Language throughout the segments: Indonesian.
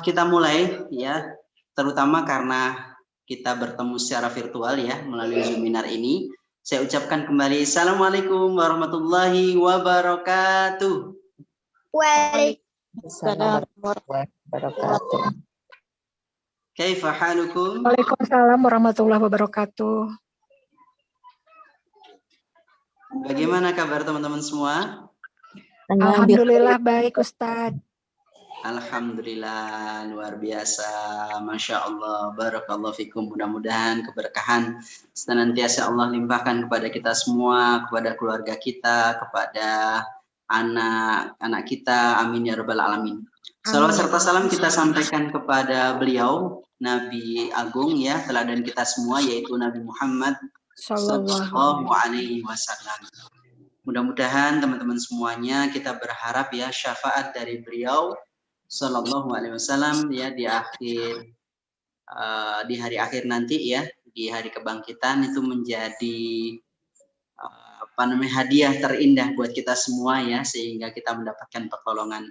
Kita mulai ya, terutama karena kita bertemu secara virtual ya melalui Zoominar ini. Saya ucapkan kembali Assalamualaikum warahmatullahi wabarakatuh. Waalaikumsalam warahmatullahi wabarakatuh. Kaifa halukum? Waalaikumsalam warahmatullahi wabarakatuh. Bagaimana kabar teman-teman semua? Alhamdulillah baik Ustadz. Alhamdulillah luar biasa, Masya Allah, barakallahu fikum. Mudah-mudahan keberkahan senantiasa Allah limpahkan kepada kita semua, kepada keluarga kita, kepada anak-anak kita, amin ya rabbal alamin. Salawat serta salam kita sampaikan kepada beliau, Nabi Agung ya, teladan kita semua, yaitu Nabi Muhammad Sallallahu Alaihi Wasallam. Mudah-mudahan teman-teman semuanya kita berharap ya syafaat dari beliau Sallallahu Alaihi Wasallam ya di akhir di hari akhir nanti ya, di hari kebangkitan itu menjadi hadiah terindah buat kita semua ya, sehingga kita mendapatkan pertolongan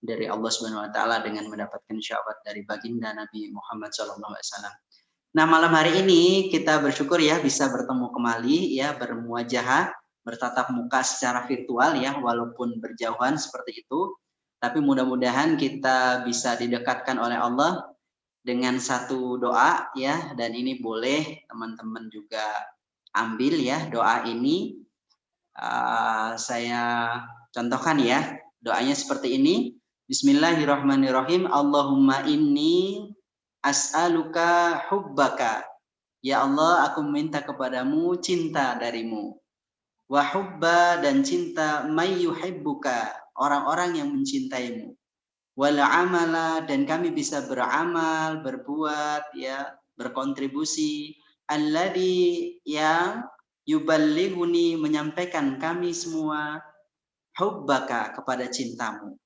dari Allah Subhanahu Wa Taala dengan mendapatkan syafaat dari baginda Nabi Muhammad Sallallahu Alaihi Wasallam. Nah, malam hari ini kita bersyukur ya bisa bertemu kembali ya, bermuajahah, bertatap muka secara virtual ya, walaupun berjauhan seperti itu. Tapi mudah-mudahan kita bisa didekatkan oleh Allah dengan satu doa ya, dan ini boleh teman-teman juga ambil ya doa ini. Saya contohkan ya, doanya seperti ini. Bismillahirrahmanirrahim. Allahumma inni as'aluka hubbaka. Ya Allah, aku minta kepadamu cinta darimu. Wa hubba, dan cinta may yuhibbuka, orang-orang yang mencintaimu. Wal amala, dan kami bisa beramal, berbuat ya, berkontribusi. Alladzi yang yuballighuni, menyampaikan kami semua hubbaka, kepada cintamu.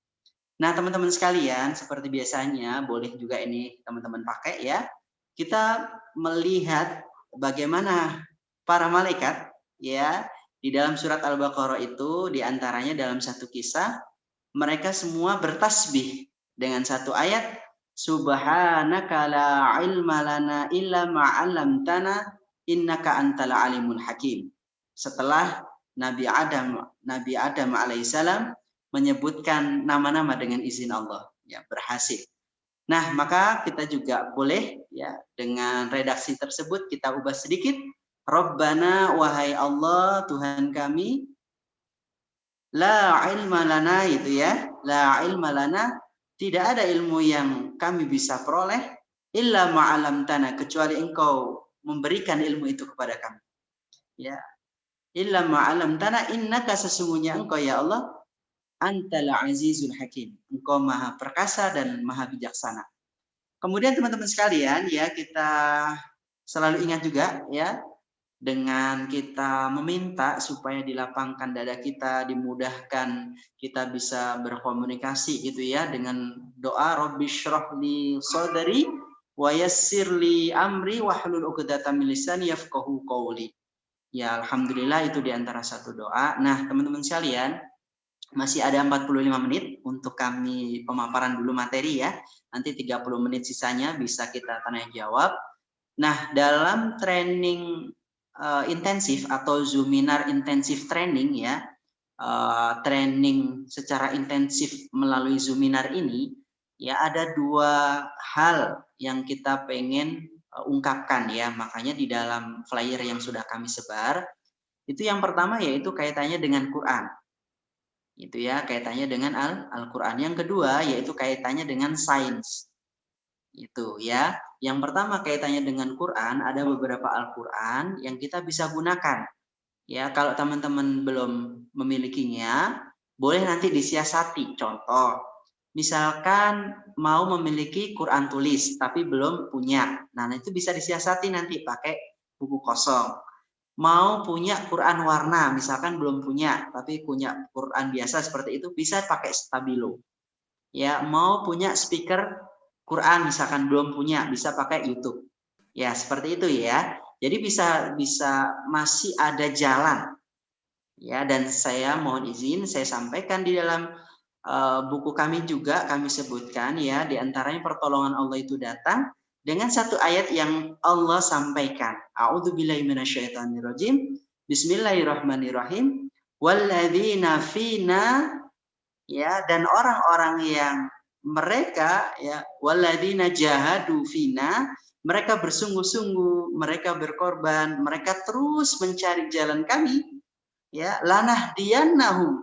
Nah, teman-teman sekalian, seperti biasanya boleh juga ini teman-teman pakai ya. Kita melihat bagaimana para malaikat ya, di dalam surat Al-Baqarah itu diantaranya dalam satu kisah mereka semua bertasbih dengan satu ayat, Subhanaka la ilma lana illa ma 'allamtana innaka antal alimul hakim. Setelah Nabi Adam alaihissalam menyebutkan nama-nama dengan izin Allah, ya berhasil. Nah, maka kita juga boleh ya dengan redaksi tersebut kita ubah sedikit. Rabbana, wahai Allah Tuhan kami, la ilma lana, itu ya, la ilma lana, tidak ada ilmu yang kami bisa peroleh illa ma'alamtana, kecuali engkau memberikan ilmu itu kepada kami ya. Illa ma'alamtana, innaka, sesungguhnya engkau ya Allah, antal azizul hakim, engkau maha perkasa dan maha bijaksana. Kemudian teman-teman sekalian ya, kita selalu ingat juga ya, dengan kita meminta supaya dilapangkan dada kita, dimudahkan kita bisa berkomunikasi gitu ya, dengan doa Rabbi syrah li sadri wa yassir li amri wahlul 'uqdatam min lisani yafqahu qawli. Ya, alhamdulillah itu diantara satu doa. Nah, teman-teman sekalian, masih ada 45 menit untuk kami pemaparan dulu materi ya. Nanti 30 menit sisanya bisa kita tanya jawab. Nah, dalam training intensif atau Zoominar intensif training ya, training secara intensif melalui Zoominar ini ya, ada dua hal yang kita pengen ungkapkan ya, makanya di dalam flyer yang sudah kami sebar itu yang pertama yaitu kaitannya dengan Quran, itu ya, kaitannya dengan Al-Quran. Yang kedua yaitu kaitannya dengan sains, itu ya. Yang pertama kaitannya dengan Quran, ada beberapa Al-Quran yang kita bisa gunakan ya. Kalau teman-teman belum memilikinya, boleh nanti disiasati. Contoh, misalkan mau memiliki Quran tulis tapi belum punya, nah itu bisa disiasati nanti pakai buku kosong. Mau punya Quran warna, misalkan belum punya tapi punya Quran biasa seperti itu, bisa pakai stabilo ya. Mau punya speaker Quran misalkan belum punya, bisa pakai YouTube ya, seperti itu ya. Jadi bisa masih ada jalan ya. Dan saya mohon izin saya sampaikan di dalam buku kami juga kami sebutkan ya, di antaranya pertolongan Allah itu datang dengan satu ayat yang Allah sampaikan. A'udzubillahi minasyaitonirrajim. Bismillahirrahmanirrahim. Walladzina fina, ya, dan orang-orang yang mereka, ya, walladzina jahadu fina, mereka bersungguh-sungguh, mereka berkorban, mereka terus mencari jalan kami, ya, lanahdiyannahum,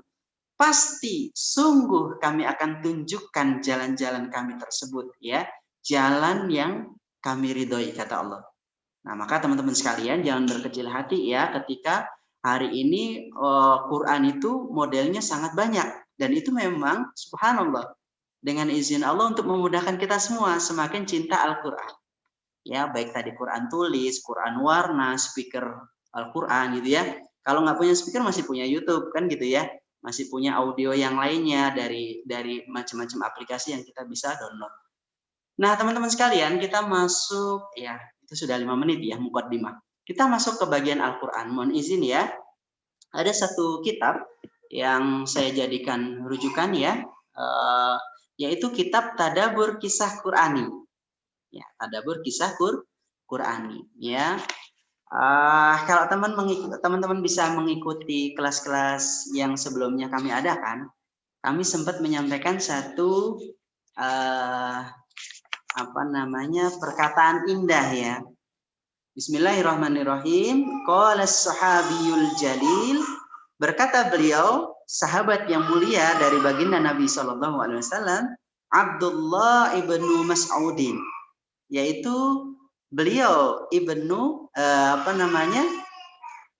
pasti sungguh kami akan tunjukkan jalan-jalan kami tersebut, ya, jalan yang kami ridhoi, kata Allah. Nah, maka teman-teman sekalian jangan berkecil hati ya ketika hari ini Quran itu modelnya sangat banyak, dan itu memang subhanallah dengan izin Allah untuk memudahkan kita semua semakin cinta Al-Quran. Ya, baik tadi Quran tulis, Quran warna, speaker Al-Quran gitu ya. Kalau nggak punya speaker masih punya YouTube kan gitu ya. Masih punya audio yang lainnya dari macam-macam aplikasi yang kita bisa download. Nah, teman-teman sekalian, kita masuk ya, itu sudah 5 menit ya, muqaddimah. Kita masuk ke bagian Al-Quran. Mohon izin ya. Ada satu kitab yang saya jadikan rujukan ya, yaitu kitab Tadabbur Kisah Qur'ani. Ya, Tadabbur Kisah Qur'ani ya. Kalau teman-teman bisa mengikuti kelas-kelas yang sebelumnya kami adakan, kami sempat menyampaikan satu perkataan indah ya. Bismillahirrahmanirrahim. Qala as-sahabiyul jalil, berkata beliau, sahabat yang mulia dari baginda Nabi SAW, Abdullah ibnu Mas'udin, yaitu beliau ibnu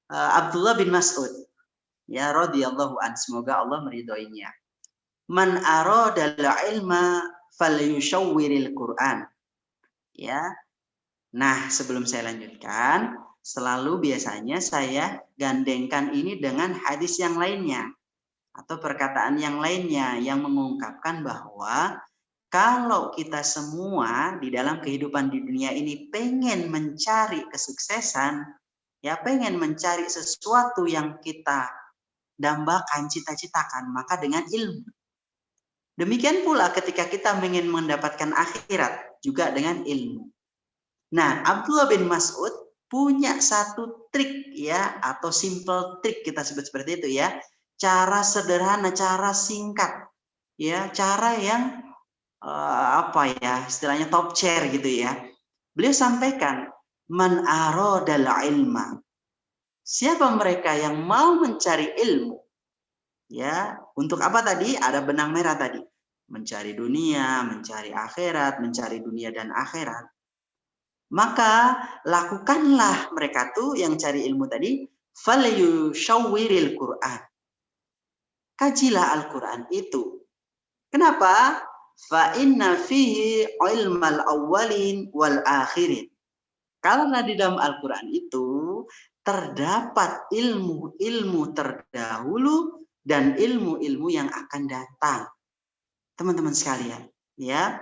Abdullah bin Mas'ud, ya, radhiyallahu an, semoga Allah meridhoinya. Man arada al-ilma falyushawwiril Qur'an. Ya. Nah, sebelum saya lanjutkan, selalu biasanya saya gandengkan ini dengan hadis yang lainnya atau perkataan yang lainnya yang mengungkapkan bahwa kalau kita semua di dalam kehidupan di dunia ini pengen mencari kesuksesan, ya, pengen mencari sesuatu yang kita dambakan, cita-citakan, maka dengan ilmu. Demikian pula ketika kita ingin mendapatkan akhirat, juga dengan ilmu. Nah, Abdullah bin Mas'ud punya satu trik ya, atau simple trik kita sebut seperti itu ya. Cara sederhana, cara singkat, ya, cara yang istilahnya top chair gitu ya. Beliau sampaikan, man aradal ilma. Siapa mereka yang mau mencari ilmu? Ya, untuk apa tadi? Ada benang merah tadi. Mencari dunia, mencari akhirat, mencari dunia dan akhirat. Maka lakukanlah mereka tuh yang cari ilmu tadi, falyushawwiril Qur'an. Kajilah Al-Qur'an itu. Kenapa? Fa inna fihi ilmal awwalin wal akhirin. Karena di dalam Al-Qur'an itu terdapat ilmu-ilmu terdahulu dan ilmu-ilmu yang akan datang. Teman-teman sekalian, ya.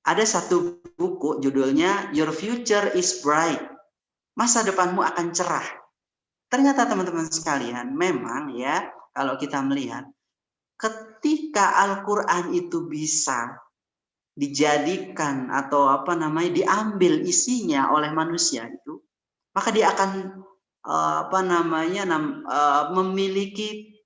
Ada satu buku judulnya Your Future is Bright. Masa depanmu akan cerah. Ternyata teman-teman sekalian, memang ya, kalau kita melihat ketika Al-Qur'an itu bisa dijadikan atau diambil isinya oleh manusia itu, maka dia akan memiliki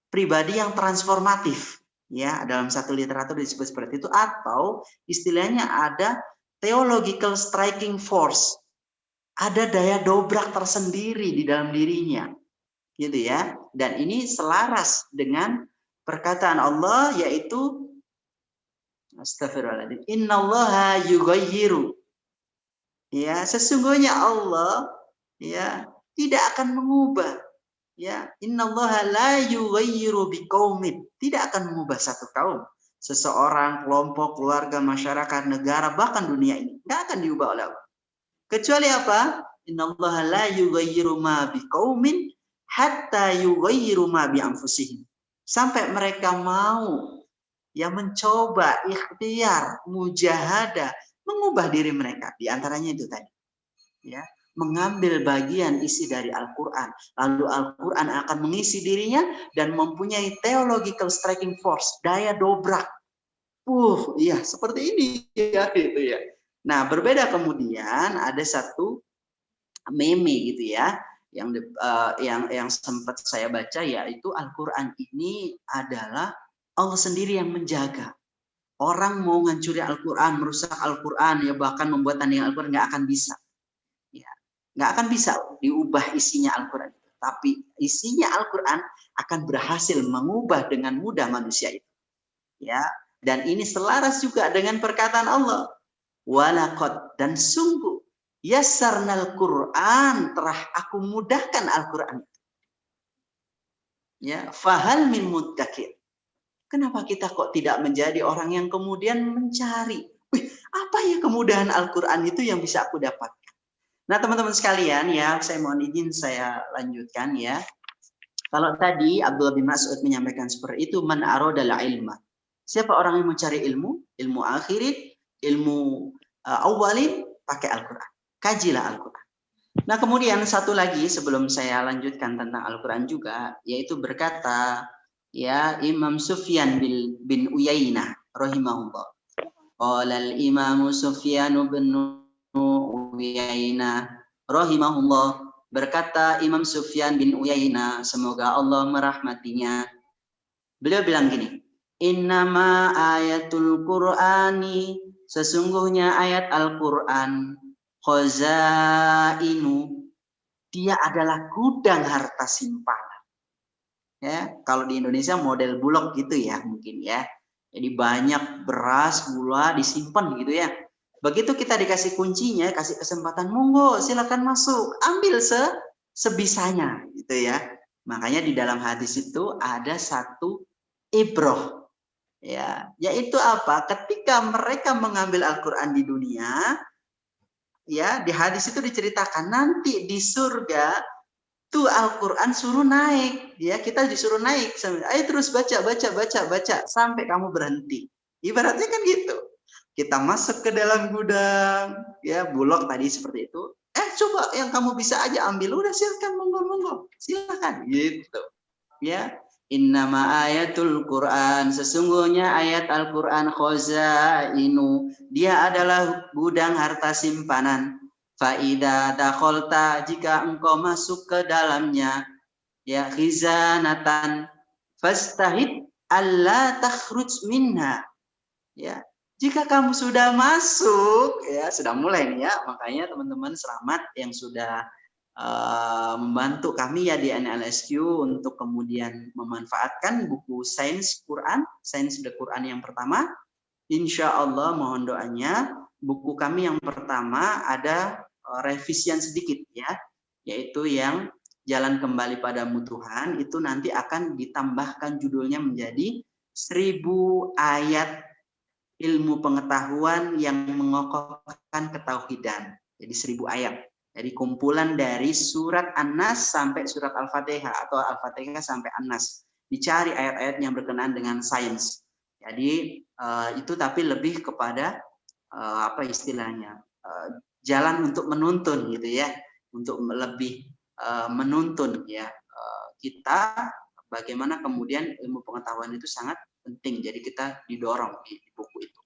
pribadi yang transformatif. Ya, dalam satu literatur disebut seperti itu, atau istilahnya ada theological striking force. Ada daya dobrak tersendiri di dalam dirinya. Gitu ya. Dan ini selaras dengan perkataan Allah, yaitu astagfirullahaladzim, innallaha yughayyiru. Ya, sesungguhnya Allah ya tidak akan mengubah. Ya, innallaha la yughayyiru biqaumin, tidak akan mengubah satu kaum, seseorang, kelompok, keluarga, masyarakat, negara, bahkan dunia ini enggak akan diubah oleh Allah. Kecuali apa? Innallaha la yughayyiru ma biqaumin hatta yughayyiru ma bi anfusihim. Sampai mereka mau ya mencoba ikhtiar, mujahadah, mengubah diri mereka. Di antaranya itu tadi. Ya. mengambil bagian isi dari Al-Quran. Lalu Al-Quran akan mengisi dirinya dan mempunyai theological striking force, daya dobrak. Iya seperti ini ya gitu ya. Nah, berbeda kemudian ada satu meme gitu ya yang sempat saya baca, yaitu Al-Quran ini adalah Allah sendiri yang menjaga. Orang mau ngancuri Al-Quran, merusak Al-Quran, ya bahkan membuat tandingan Al-Quran nggak akan bisa. Ya, nggak akan bisa diubah isinya Al-Quran. Tapi isinya Al-Quran akan berhasil mengubah dengan mudah manusia itu. Ya, dan ini selaras juga dengan perkataan Allah. Walaqad, dan sungguh yassarnal Quran, telah aku mudahkan Al-Quran. Ya, fahal min muddakir. Kenapa kita kok tidak menjadi orang yang kemudian mencari, apa ya kemudahan Al-Quran itu yang bisa aku dapatkan? Nah, teman-teman sekalian ya, saya mohon izin saya lanjutkan ya. Kalau tadi Abdullah bin Mas'ud menyampaikan seperti itu, man aradal ilma. Siapa orang yang mencari ilmu, ilmu akhirin, ilmu awalin, pakai Al-Quran. Kajilah Al-Quran. Nah, kemudian satu lagi sebelum saya lanjutkan tentang Al-Quran juga, yaitu berkata ya Imam Sufyan bin Uyainah rahimahullah. Qala al-Imam Sufyan bin Uyainah rahimahullah, berkata Imam Sufyan bin Uyainah, semoga Allah merahmatinya. Beliau bilang gini, innama ayatul Qur'ani, sesungguhnya ayat Al-Qur'an, khazainu, dia adalah gudang harta simpanan. Ya, kalau di Indonesia model Bulog gitu ya mungkin ya. Jadi banyak beras, gula disimpan gitu ya. Begitu kita dikasih kuncinya, kasih kesempatan, monggo silakan masuk, ambil sebisanya gitu ya. Makanya di dalam hadis itu ada satu ibroh ya, yaitu apa? Ketika mereka mengambil Al-Quran di dunia, ya di hadis itu diceritakan nanti di surga tuh Al-Quran suruh naik, ya kita disuruh naik, ayo terus baca sampai kamu berhenti. Ibaratnya kan gitu. Kita masuk ke dalam gudang, ya Bulog tadi seperti itu. Coba yang kamu bisa aja ambil, udah silakan monggo, silakan gitu. Ya, innama ayatul Quran, sesungguhnya ayat Al-Quran khazainu, dia adalah gudang harta simpanan. Faida dakholta, jika engkau masuk ke dalamnya, ya khizanatan fastahid alla takhruj minha. Ya, jika kamu sudah masuk, ya sudah mulai nih ya, makanya teman-teman selamat yang sudah membantu kami ya di NLSQ untuk kemudian memanfaatkan buku Sains Quran, Sains the Quran yang pertama. Insya Allah mohon doanya, buku kami yang pertama ada revisian sedikit ya, yaitu yang Jalan Kembali Padamu Tuhan, itu nanti akan ditambahkan judulnya menjadi 1000 ayat ilmu pengetahuan yang mengokohkan ketauhidan. Jadi 1000 ayat. Jadi kumpulan dari surat An-Nas sampai surat Al-Fatihah atau Al-Fatihah sampai An-Nas. Dicari ayat-ayat yang berkenaan dengan sains. Jadi itu tapi lebih kepada apa istilahnya, jalan untuk menuntun gitu ya, untuk lebih menuntun ya kita bagaimana kemudian ilmu pengetahuan itu sangat penting. Jadi kita didorong di buku itu.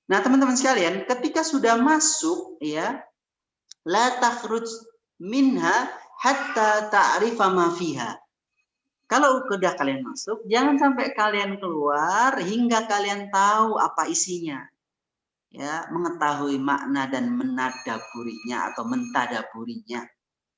Nah teman-teman sekalian, ketika sudah masuk ya, la takhruj minha hatta ta'rifa ma fiha. Kalau sudah kalian masuk, jangan sampai kalian keluar hingga kalian tahu apa isinya. Ya, mengetahui makna dan menadaburinya atau mentadaburinya.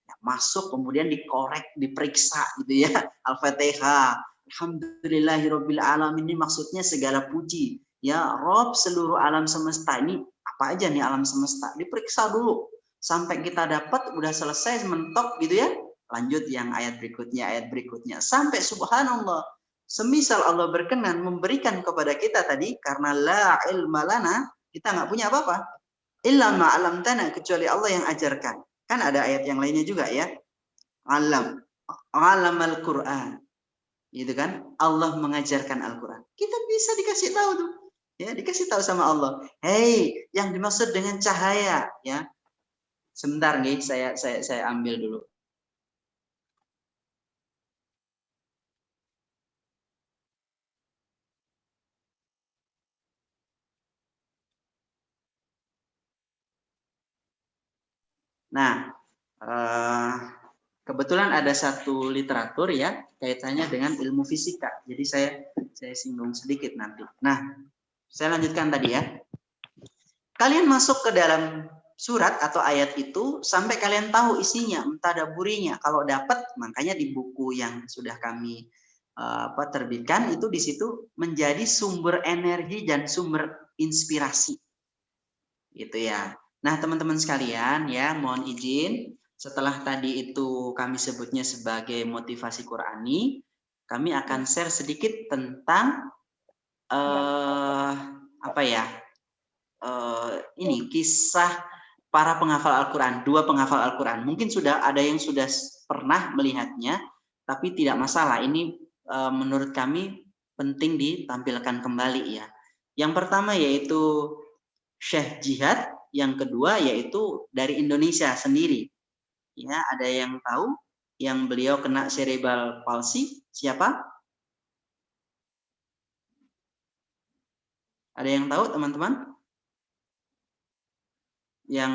Ya, masuk kemudian dikorek, diperiksa gitu ya. Al-Fatihah. Alhamdulillahirabbil alamin, ini maksudnya segala puji. Ya, Rob seluruh alam semesta, ini apa aja nih alam semesta? Diperiksa dulu sampai kita dapat udah selesai mentok gitu ya. Lanjut yang ayat berikutnya sampai subhanallah, semisal Allah berkenan memberikan kepada kita tadi, karena la ilma lana, kita nggak punya apa-apa, illa ma 'allamtana, kecuali Allah yang ajarkan. Kan ada ayat yang lainnya juga ya, alamal Quran, gitu kan, Allah mengajarkan Al-Quran. Kita bisa dikasih tahu tuh ya, dikasih tahu sama Allah, hei yang dimaksud dengan cahaya ya, Sebentar nih, saya ambil dulu. Nah, kebetulan ada satu literatur ya kaitannya dengan ilmu fisika. Jadi saya singgung sedikit nanti. Nah, saya lanjutkan tadi ya. Kalian masuk ke dalam surat atau ayat itu sampai kalian tahu isinya, mentadaburinya. Kalau dapat, makanya di buku yang sudah kami terbitkan itu di situ menjadi sumber energi dan sumber inspirasi. Gitu ya. Nah, teman-teman sekalian ya, mohon izin setelah tadi itu kami sebutnya sebagai motivasi Qurani, kami akan share sedikit tentang ini kisah para penghafal Al-Quran, 2 penghafal Al-Quran. Mungkin sudah ada yang sudah pernah melihatnya, tapi tidak masalah. Ini menurut kami penting ditampilkan kembali ya. Yang pertama yaitu Syekh Jihad, yang kedua yaitu dari Indonesia sendiri. Ya, ada yang tahu yang beliau kena cerebral palsy? Siapa? Ada yang tahu teman-teman? Yang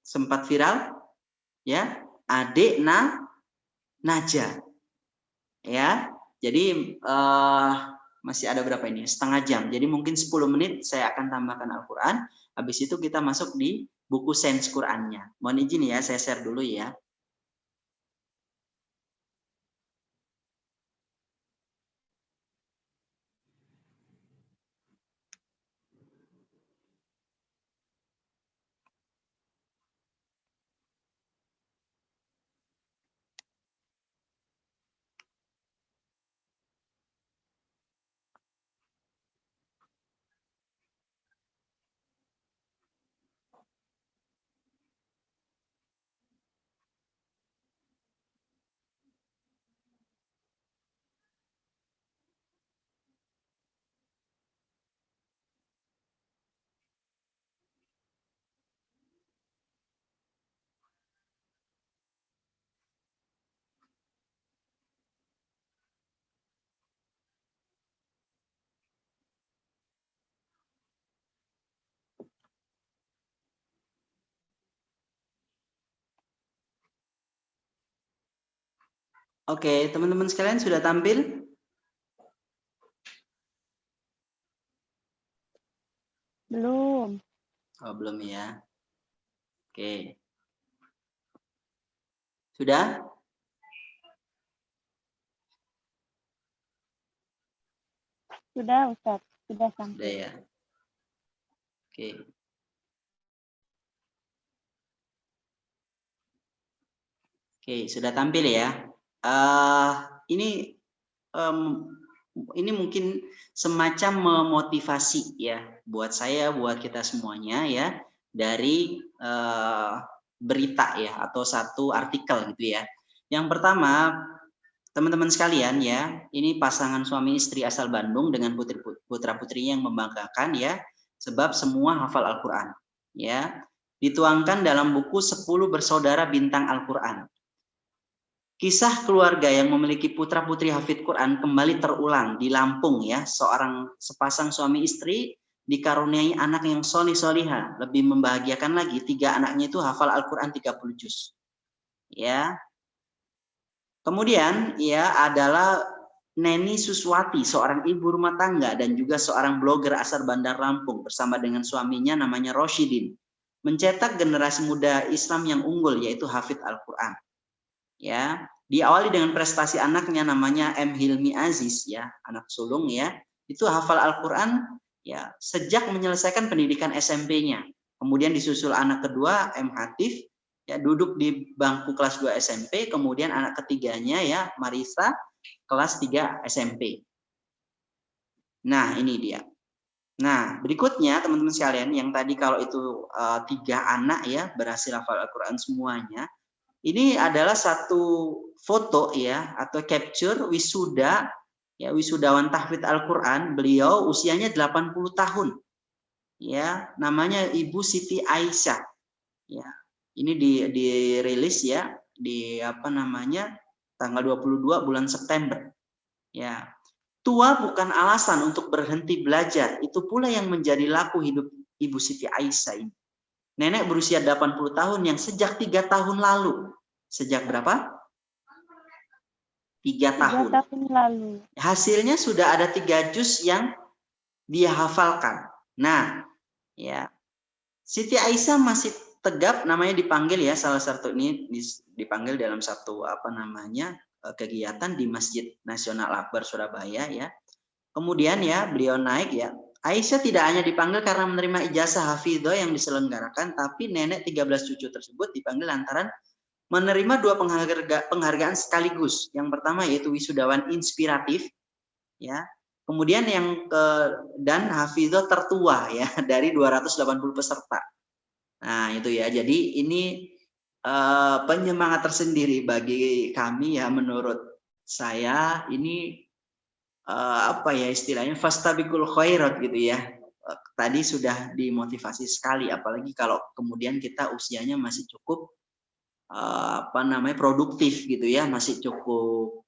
sempat viral? Ya, adik Naja. Ya, jadi masih ada berapa ini? Setengah jam. Jadi mungkin 10 menit saya akan tambahkan Al-Quran. Habis itu kita masuk di buku Sains Qurannya. Mohon izin ya, saya share dulu ya. Oke, teman-teman sekalian sudah tampil? Belum. Oh, belum ya. Oke. Sudah? Sudah, Ustaz. Sudah Sudah sampai. ya. Oke. Oke, sudah tampil ya. Ini mungkin semacam memotivasi ya buat saya, buat kita semuanya ya dari berita ya atau satu artikel gitu ya. Yang pertama, teman-teman sekalian ya, ini pasangan suami istri asal Bandung dengan putra-putrinya yang membanggakan ya, sebab semua hafal Al-Quran ya. Dituangkan dalam buku 10 bersaudara bintang Al-Quran. Kisah keluarga yang memiliki putra-putri hafid Quran kembali terulang di Lampung ya. Sepasang suami istri dikaruniai anak yang solih-solihah. Lebih membahagiakan lagi, 3 anaknya itu hafal Al-Quran 30 juz. Ya. Kemudian ya adalah Neni Suswati, seorang ibu rumah tangga dan juga seorang blogger asal Bandar Lampung bersama dengan suaminya namanya Roshidin. Mencetak generasi muda Islam yang unggul yaitu hafid Al-Quran. Ya, diawali dengan prestasi anaknya namanya M. Hilmi Aziz ya, anak sulung ya, itu hafal Al-Quran ya sejak menyelesaikan pendidikan SMP-nya. Kemudian disusul anak kedua M. Hatif ya, duduk di bangku kelas 2 SMP, kemudian anak ketiganya ya Marisa kelas 3 SMP. Nah, ini dia. Nah, berikutnya teman-teman sekalian yang tadi kalau itu 3 anak ya berhasil hafal Al-Quran semuanya. Ini adalah satu foto ya atau capture wisuda ya, wisudawan tahfidz Al-Qur'an. Beliau usianya 80 tahun. Ya, namanya Ibu Siti Aisyah. Ya. Ini dirilis ya di tanggal 22 bulan September. Ya. Tua bukan alasan untuk berhenti belajar. Itu pula yang menjadi laku hidup Ibu Siti Aisyah ini. Nenek berusia 80 tahun yang sejak 3 tahun lalu. Sejak berapa? 3 tahun. 3 tahun lalu. Hasilnya sudah ada 3 juz yang dia hafalkan. Nah, ya. Siti Aisyah masih tegap, namanya dipanggil ya, salah satu ini dipanggil dalam satu kegiatan di Masjid Nasional Akbar Surabaya ya. Kemudian ya beliau naik ya. Aisyah tidak hanya dipanggil karena menerima ijazah hafidhah yang diselenggarakan, tapi nenek 13 cucu tersebut dipanggil lantaran menerima 2 penghargaan sekaligus. Yang pertama yaitu wisudawan inspiratif ya. Kemudian dan hafidhah tertua ya dari 280 peserta. Nah, itu ya. Jadi ini penyemangat tersendiri bagi kami ya, menurut saya ini istilahnya fastabiqul khairat gitu ya. Tadi sudah dimotivasi sekali, apalagi kalau kemudian kita usianya masih cukup produktif gitu ya, masih cukup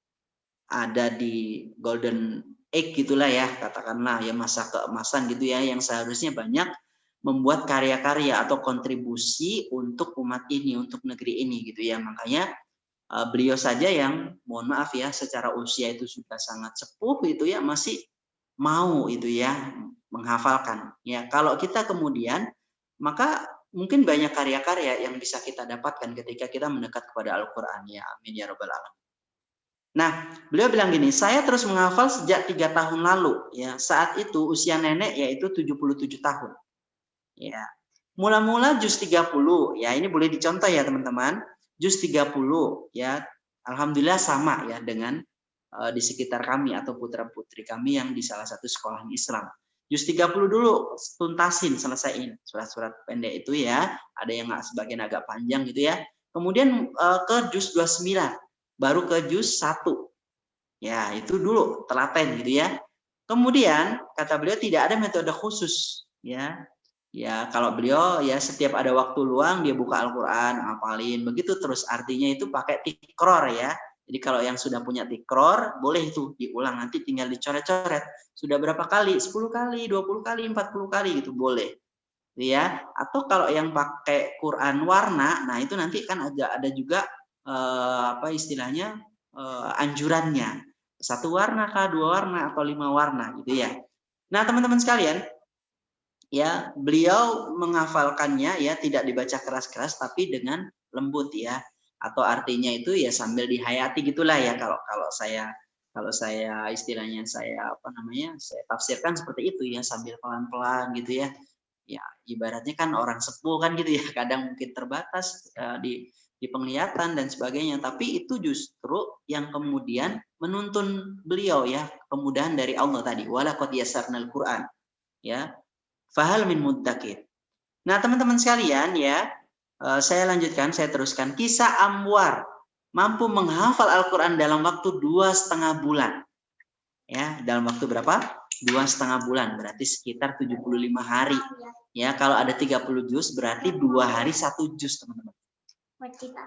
ada di golden age gitulah ya, katakanlah ya, masa keemasan gitu ya, yang seharusnya banyak membuat karya-karya atau kontribusi untuk umat ini, untuk negeri ini gitu ya. Makanya beliau saja yang mohon maaf ya, secara usia itu sudah sangat sepuh itu ya, masih mau itu ya menghafalkan. Ya, kalau kita kemudian, maka mungkin banyak karya-karya yang bisa kita dapatkan ketika kita mendekat kepada Al-Qur'an ya. Amin ya rabbal alamin. Nah, beliau bilang gini, saya terus menghafal sejak 3 tahun lalu ya. Saat itu usia nenek yaitu 77 tahun. Ya. Mula-mula juz 30 ya, ini boleh dicontoh ya teman-teman. Juz 30 ya. Alhamdulillah sama ya dengan di sekitar kami atau putra-putri kami yang di salah satu sekolah Islam. Juz 30 dulu tuntasin, selesaiin surat-surat pendek itu ya. Ada yang sebagian agak panjang gitu ya. Kemudian ke juz 29, baru ke juz 1. Ya, itu dulu telaten gitu ya. Kemudian kata beliau tidak ada metode khusus ya. Ya, kalau beliau ya setiap ada waktu luang dia buka Al-Qur'an, hafalin, begitu terus, artinya itu pakai tikror ya. Jadi kalau yang sudah punya tikror, boleh itu diulang, nanti tinggal dicoret-coret. Sudah berapa kali? 10 kali, 20 kali, 40 kali gitu boleh. Ya, atau kalau yang pakai Quran warna, nah itu nanti kan ada juga anjurannya. 1 warna kah, 2 warna atau 5 warna gitu ya. Nah, teman-teman sekalian, ya, beliau menghafalkannya ya tidak dibaca keras-keras tapi dengan lembut ya. Atau artinya itu ya sambil dihayati gitulah ya, kalau saya istilahnya saya tafsirkan seperti itu ya, sambil pelan-pelan gitu ya. Ya, ibaratnya kan orang sepuh kan gitu ya, kadang mungkin terbatas di penglihatan dan sebagainya, tapi itu justru yang kemudian menuntun beliau ya, kemudahan dari Allah tadi, walaqad yassarnal Qur'an ya. Fahal min muddakir. Nah, teman-teman sekalian ya, saya lanjutkan, saya teruskan. Kisah Amwar mampu menghafal Al-Quran dalam waktu 2,5 bulan. Ya, dalam waktu berapa? 2,5 bulan, berarti sekitar 75 hari. Ya, kalau ada 30 juz berarti 2 hari 1 juz, teman-teman.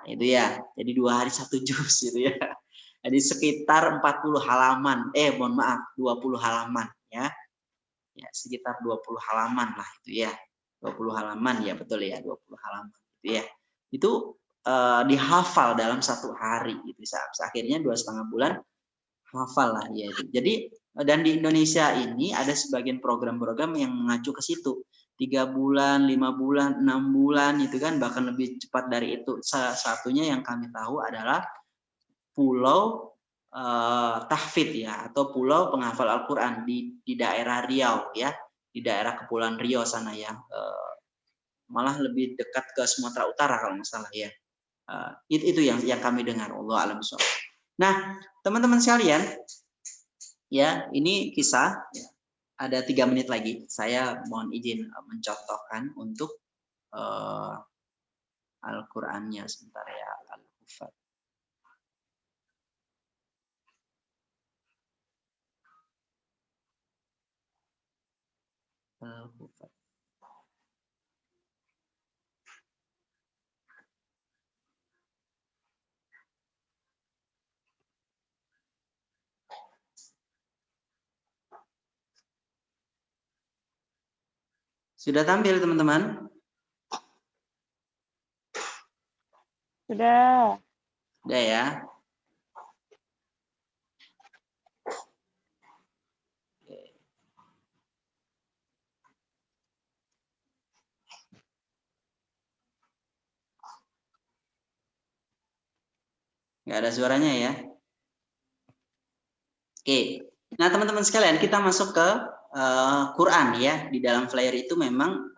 Itu ya, jadi 2 hari 1 juz gitu ya. Jadi sekitar 40 halaman. Mohon maaf, 20 halaman ya. Ya, sekitar 20 halaman lah itu ya. 20 halaman ya, betul ya, 20 halaman gitu ya. Itu dihafal dalam 1 hari gitu. Akhirnya 2,5 bulan hafal lah ya itu. Jadi dan di Indonesia ini ada sebagian program-program yang mengacu ke situ. 3 bulan, 5 bulan, 6 bulan itu kan, bahkan lebih cepat dari itu. Salah satunya yang kami tahu adalah Pulau Tahfidz ya, atau Pulau Penghafal Al-Quran di daerah Riau ya, di daerah Kepulauan Riau sana ya, malah lebih dekat ke Sumatera Utara kalau nggak salah ya. Itu yang kami dengar. Allah alam shawab. Nah, teman-teman sekalian, ya ini kisah. Ya, ada 3 menit lagi. Saya mohon izin mencontohkan untuk Al-Qur'annya sebentar ya. Al-Hufat. Al-Hufat. Sudah tampil teman-teman? Sudah. Udah ya. Nggak ada suaranya ya. Oke. Nah teman-teman sekalian, kita masuk ke Quran ya. Di dalam flyer itu memang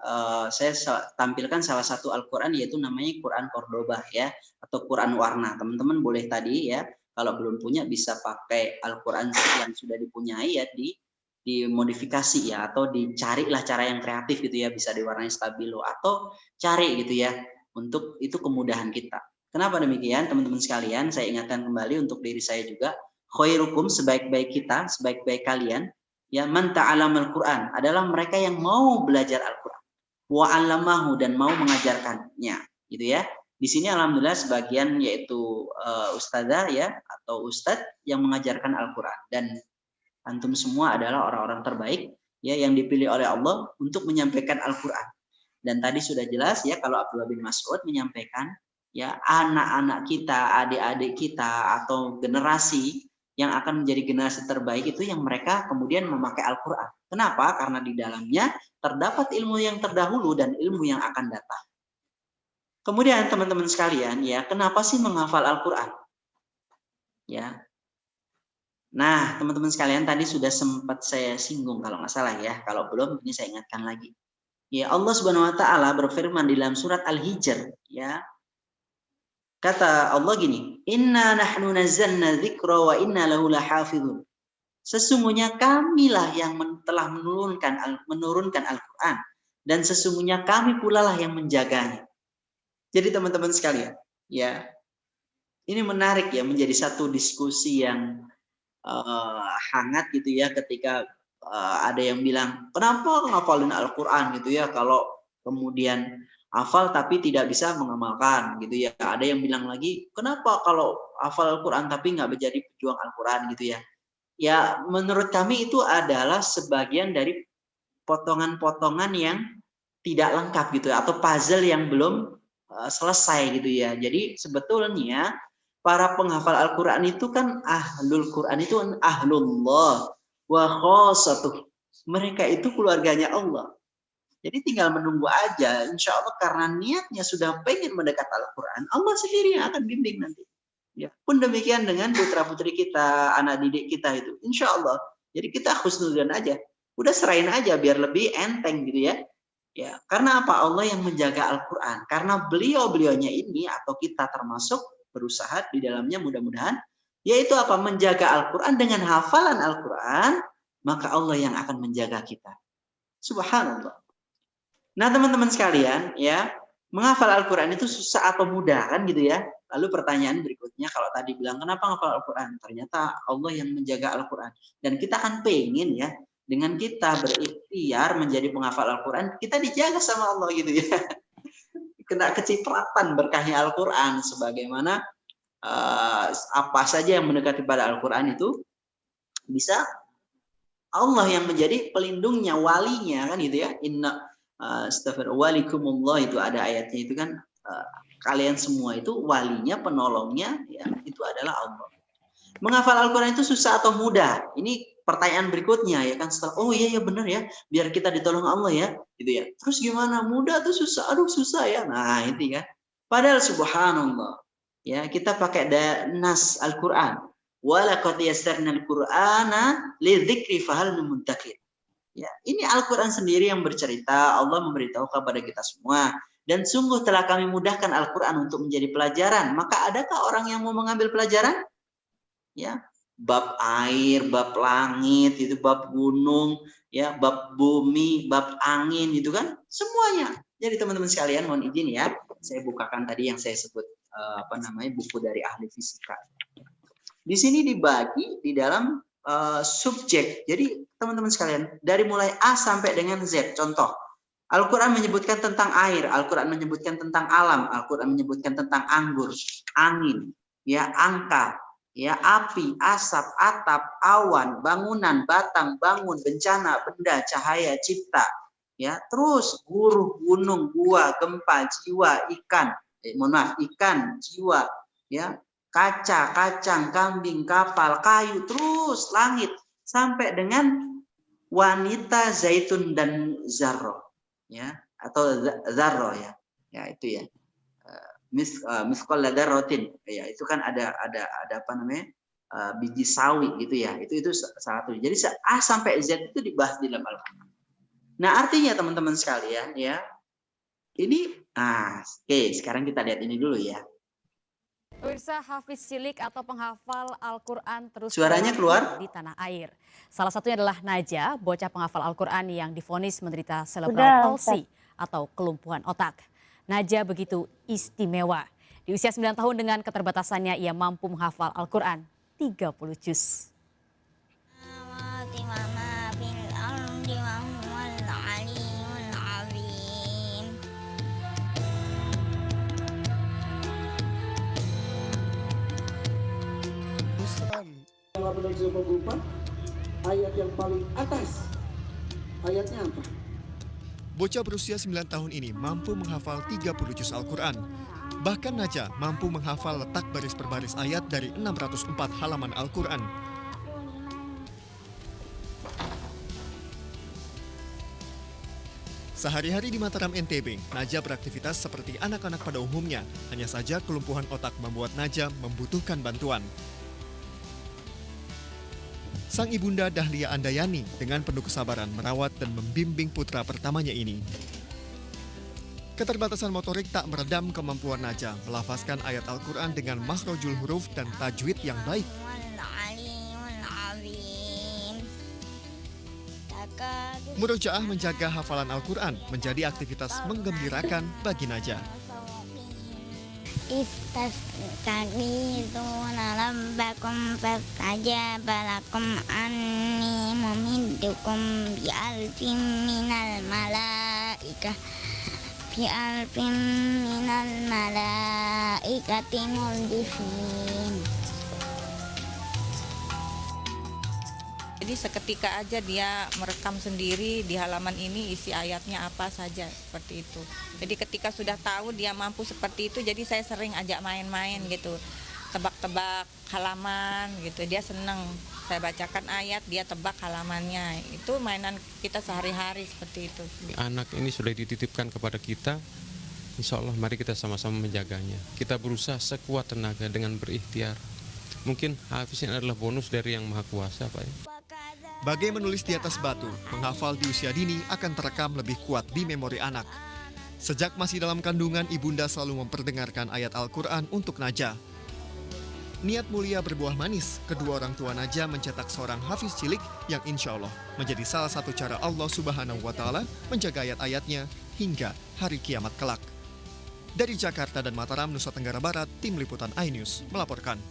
saya tampilkan salah satu Al-Quran, yaitu namanya Quran Cordoba ya, atau Quran warna. Teman-teman boleh tadi ya, kalau belum punya bisa pakai Al-Quran yang sudah dipunyai ya, dimodifikasi ya, atau dicarilah cara yang kreatif gitu ya, bisa diwarnai stabilo atau cari gitu ya, untuk itu kemudahan kita. Kenapa demikian teman-teman sekalian? Saya ingatkan kembali untuk diri saya juga, khairukum, sebaik-baik kita, sebaik-baik kalian ya, man ta'alamal Quran, adalah mereka yang mau belajar Al-Quran, wa 'allamahu, dan mau mengajarkannya gitu ya. Di sini alhamdulillah sebagian yaitu ustazah ya, atau ustadz yang mengajarkan Al-Quran, dan antum semua adalah orang-orang terbaik ya, yang dipilih oleh Allah untuk menyampaikan Al-Quran. Dan tadi sudah jelas ya, kalau Abdullah bin Mas'ud menyampaikan ya, anak-anak kita, adik-adik kita, atau generasi yang akan menjadi generasi terbaik itu yang mereka kemudian memakai Al-Quran. Kenapa? Karena di dalamnya terdapat ilmu yang terdahulu dan ilmu yang akan datang. Kemudian teman-teman sekalian ya, kenapa sih menghafal Al-Quran? Ya. Nah, teman-teman sekalian, tadi sudah sempat saya singgung kalau nggak salah ya. Kalau belum, ini saya ingatkan lagi. Ya, Allah Subhanahu wa taala berfirman di dalam surat Al-Hijr ya. Kata Allah gini, "Inna nahnu nazzalna dzikra wa inna lahu lahafizun." Sesungguhnya kamilah yang telah menurunkan Al-Quran, dan sesungguhnya kami pula lah yang menjaganya. Jadi teman-teman sekalian, ya, ini menarik ya, menjadi satu diskusi yang hangat gitu ya, ketika ada yang bilang, kenapa ngafalin Al-Quran gitu ya, kalau kemudian hafal tapi tidak bisa mengamalkan gitu ya. Ada yang bilang lagi, kenapa kalau hafal Al-Quran tapi nggak menjadi pejuang Al-Quran gitu ya. Ya, menurut kami itu adalah sebagian dari potongan-potongan yang tidak lengkap gitu ya, atau puzzle yang belum selesai gitu ya. Jadi sebetulnya para penghafal Al-Quran itu kan ahlul Quran itu ahlullah wa khosatuh. Mereka itu keluarganya Allah. Jadi tinggal menunggu aja. Insya Allah karena niatnya sudah pengen mendekat Al-Quran, Allah sendiri yang akan bimbing nanti. Ya, pun demikian dengan putra-putri kita, anak didik kita itu. Insya Allah. Jadi kita husnudzon aja. Udah serahin aja biar lebih enteng gitu ya. Ya, karena apa? Allah yang menjaga Al-Quran. Karena beliau-beliaunya ini atau kita termasuk berusaha di dalamnya, mudah-mudahan yaitu apa? Menjaga Al-Quran dengan hafalan Al-Quran, maka Allah yang akan menjaga kita. Subhanallah. Nah, teman-teman sekalian, ya, menghafal Al-Quran itu susah atau mudah kan gitu ya? Lalu pertanyaan berikutnya, kalau tadi bilang kenapa menghafal Al-Quran? Ternyata Allah yang menjaga Al-Quran. Dan kita kan pengen ya, dengan kita berikhtiar menjadi penghafal Al-Quran, kita dijaga sama Allah gitu ya. Kena kecipratan berkahnya Al-Quran, sebagaimana apa saja yang mendekati pada Al-Quran itu bisa Allah yang menjadi pelindungnya, walinya kan gitu ya. Inna astaghfirullahaladzim, itu ada ayatnya itu kan, kalian semua itu walinya, penolongnya ya, itu adalah Allah. Menghafal Al-Quran itu susah atau mudah? Ini pertanyaan berikutnya ya kan, setelah oh iya ya benar ya, biar kita ditolong Allah ya gitu ya. Terus gimana, mudah atau susah? Aduh susah ya. Nah itu kan, padahal subhanallah ya, kita pakai nas Al-Quran, walaqad yassarnal Qur'ana lidzikri fahal min muddakir. Ya, ini Al-Quran sendiri yang bercerita, Allah memberitahu kepada kita semua. Dan sungguh telah kami mudahkan Al-Quran untuk menjadi pelajaran. Maka adakah orang yang mau mengambil pelajaran? Ya, bab air, bab langit, itu bab gunung, ya, bab bumi, bab angin, gitu kan? Semuanya. Jadi teman-teman sekalian, mohon izin ya, saya bukakan tadi yang saya sebut buku dari ahli fisika. Di sini dibagi di dalam subjek. Jadi teman-teman sekalian, dari mulai A sampai dengan Z. Contoh, Al-Quran menyebutkan tentang air, Al-Quran menyebutkan tentang alam, Al-Quran menyebutkan tentang anggur, angin, ya, angka, ya, api, asap, atap, awan, bangunan, batang, bangun, bencana, benda, cahaya, cipta, ya, terus buruh, gunung, gua, gempa, jiwa, ikan, ikan, jiwa, ya, kaca, kacang, kambing, kapal, kayu, terus langit sampai dengan wanita, zaitun dan zarro, ya, atau zarro, ya, ya itu ya, miskol dzarratin, ya itu kan ada apa namanya, biji sawi gitu ya, itu salah satu. Jadi A sampai Z itu dibahas di dalam Al-Quran. Nah, artinya teman-teman sekalian ya, ini oke, sekarang kita lihat ini dulu ya. Pemirsa, hafiz cilik atau penghafal Al-Quran terus Suaranya keluar di tanah air. Salah satunya adalah Najah, bocah penghafal Al-Quran yang divonis menderita cerebral palsy atau kelumpuhan otak. Najah begitu istimewa. Di usia 9 tahun dengan keterbatasannya, ia mampu menghafal Al-Quran 30 juz. Ayat yang paling atas. Ayatnya apa? Bocah berusia 9 tahun ini mampu menghafal 30 juz Al-Quran. Bahkan Najah mampu menghafal letak baris per baris ayat dari 604 halaman Al-Quran. Sehari-hari di Mataram NTB, Najah beraktivitas seperti anak-anak pada umumnya. Hanya saja kelumpuhan otak membuat Najah membutuhkan bantuan. Sang ibunda Dahlia Andayani dengan penuh kesabaran merawat dan membimbing putra pertamanya ini. Keterbatasan motorik tak meredam kemampuan Najah melafazkan ayat Al-Quran dengan makhrajul huruf dan tajwid yang baik. Murojaah menjaga hafalan Al-Quran menjadi aktivitas menggembirakan bagi Najah. Istastagithuna rabbakum fastajaba lakum anni mumiddukum bi alfin minal malaikati murdifin. Jadi seketika aja dia merekam sendiri di halaman ini isi ayatnya apa saja, seperti itu. Jadi ketika sudah tahu dia mampu seperti itu, jadi saya sering ajak main-main gitu. Tebak-tebak halaman gitu, dia seneng. Saya bacakan ayat, dia tebak halamannya. Itu mainan kita sehari-hari seperti itu. Anak ini sudah dititipkan kepada kita, insya Allah mari kita sama-sama menjaganya. Kita berusaha sekuat tenaga dengan berikhtiar. Mungkin hafiz ini adalah bonus dari Yang Maha Kuasa, Pak ya. Bagai menulis di atas batu, menghafal di usia dini akan terekam lebih kuat di memori anak. Sejak masih dalam kandungan, ibunda selalu memperdengarkan ayat Al-Quran untuk Najah. Niat mulia berbuah manis, kedua orang tua Najah mencetak seorang hafiz cilik yang insya Allah menjadi salah satu cara Allah Subhanahu wa Ta'ala menjaga ayat-ayatnya hingga hari kiamat kelak. Dari Jakarta dan Mataram, Nusa Tenggara Barat, Tim Liputan iNews melaporkan.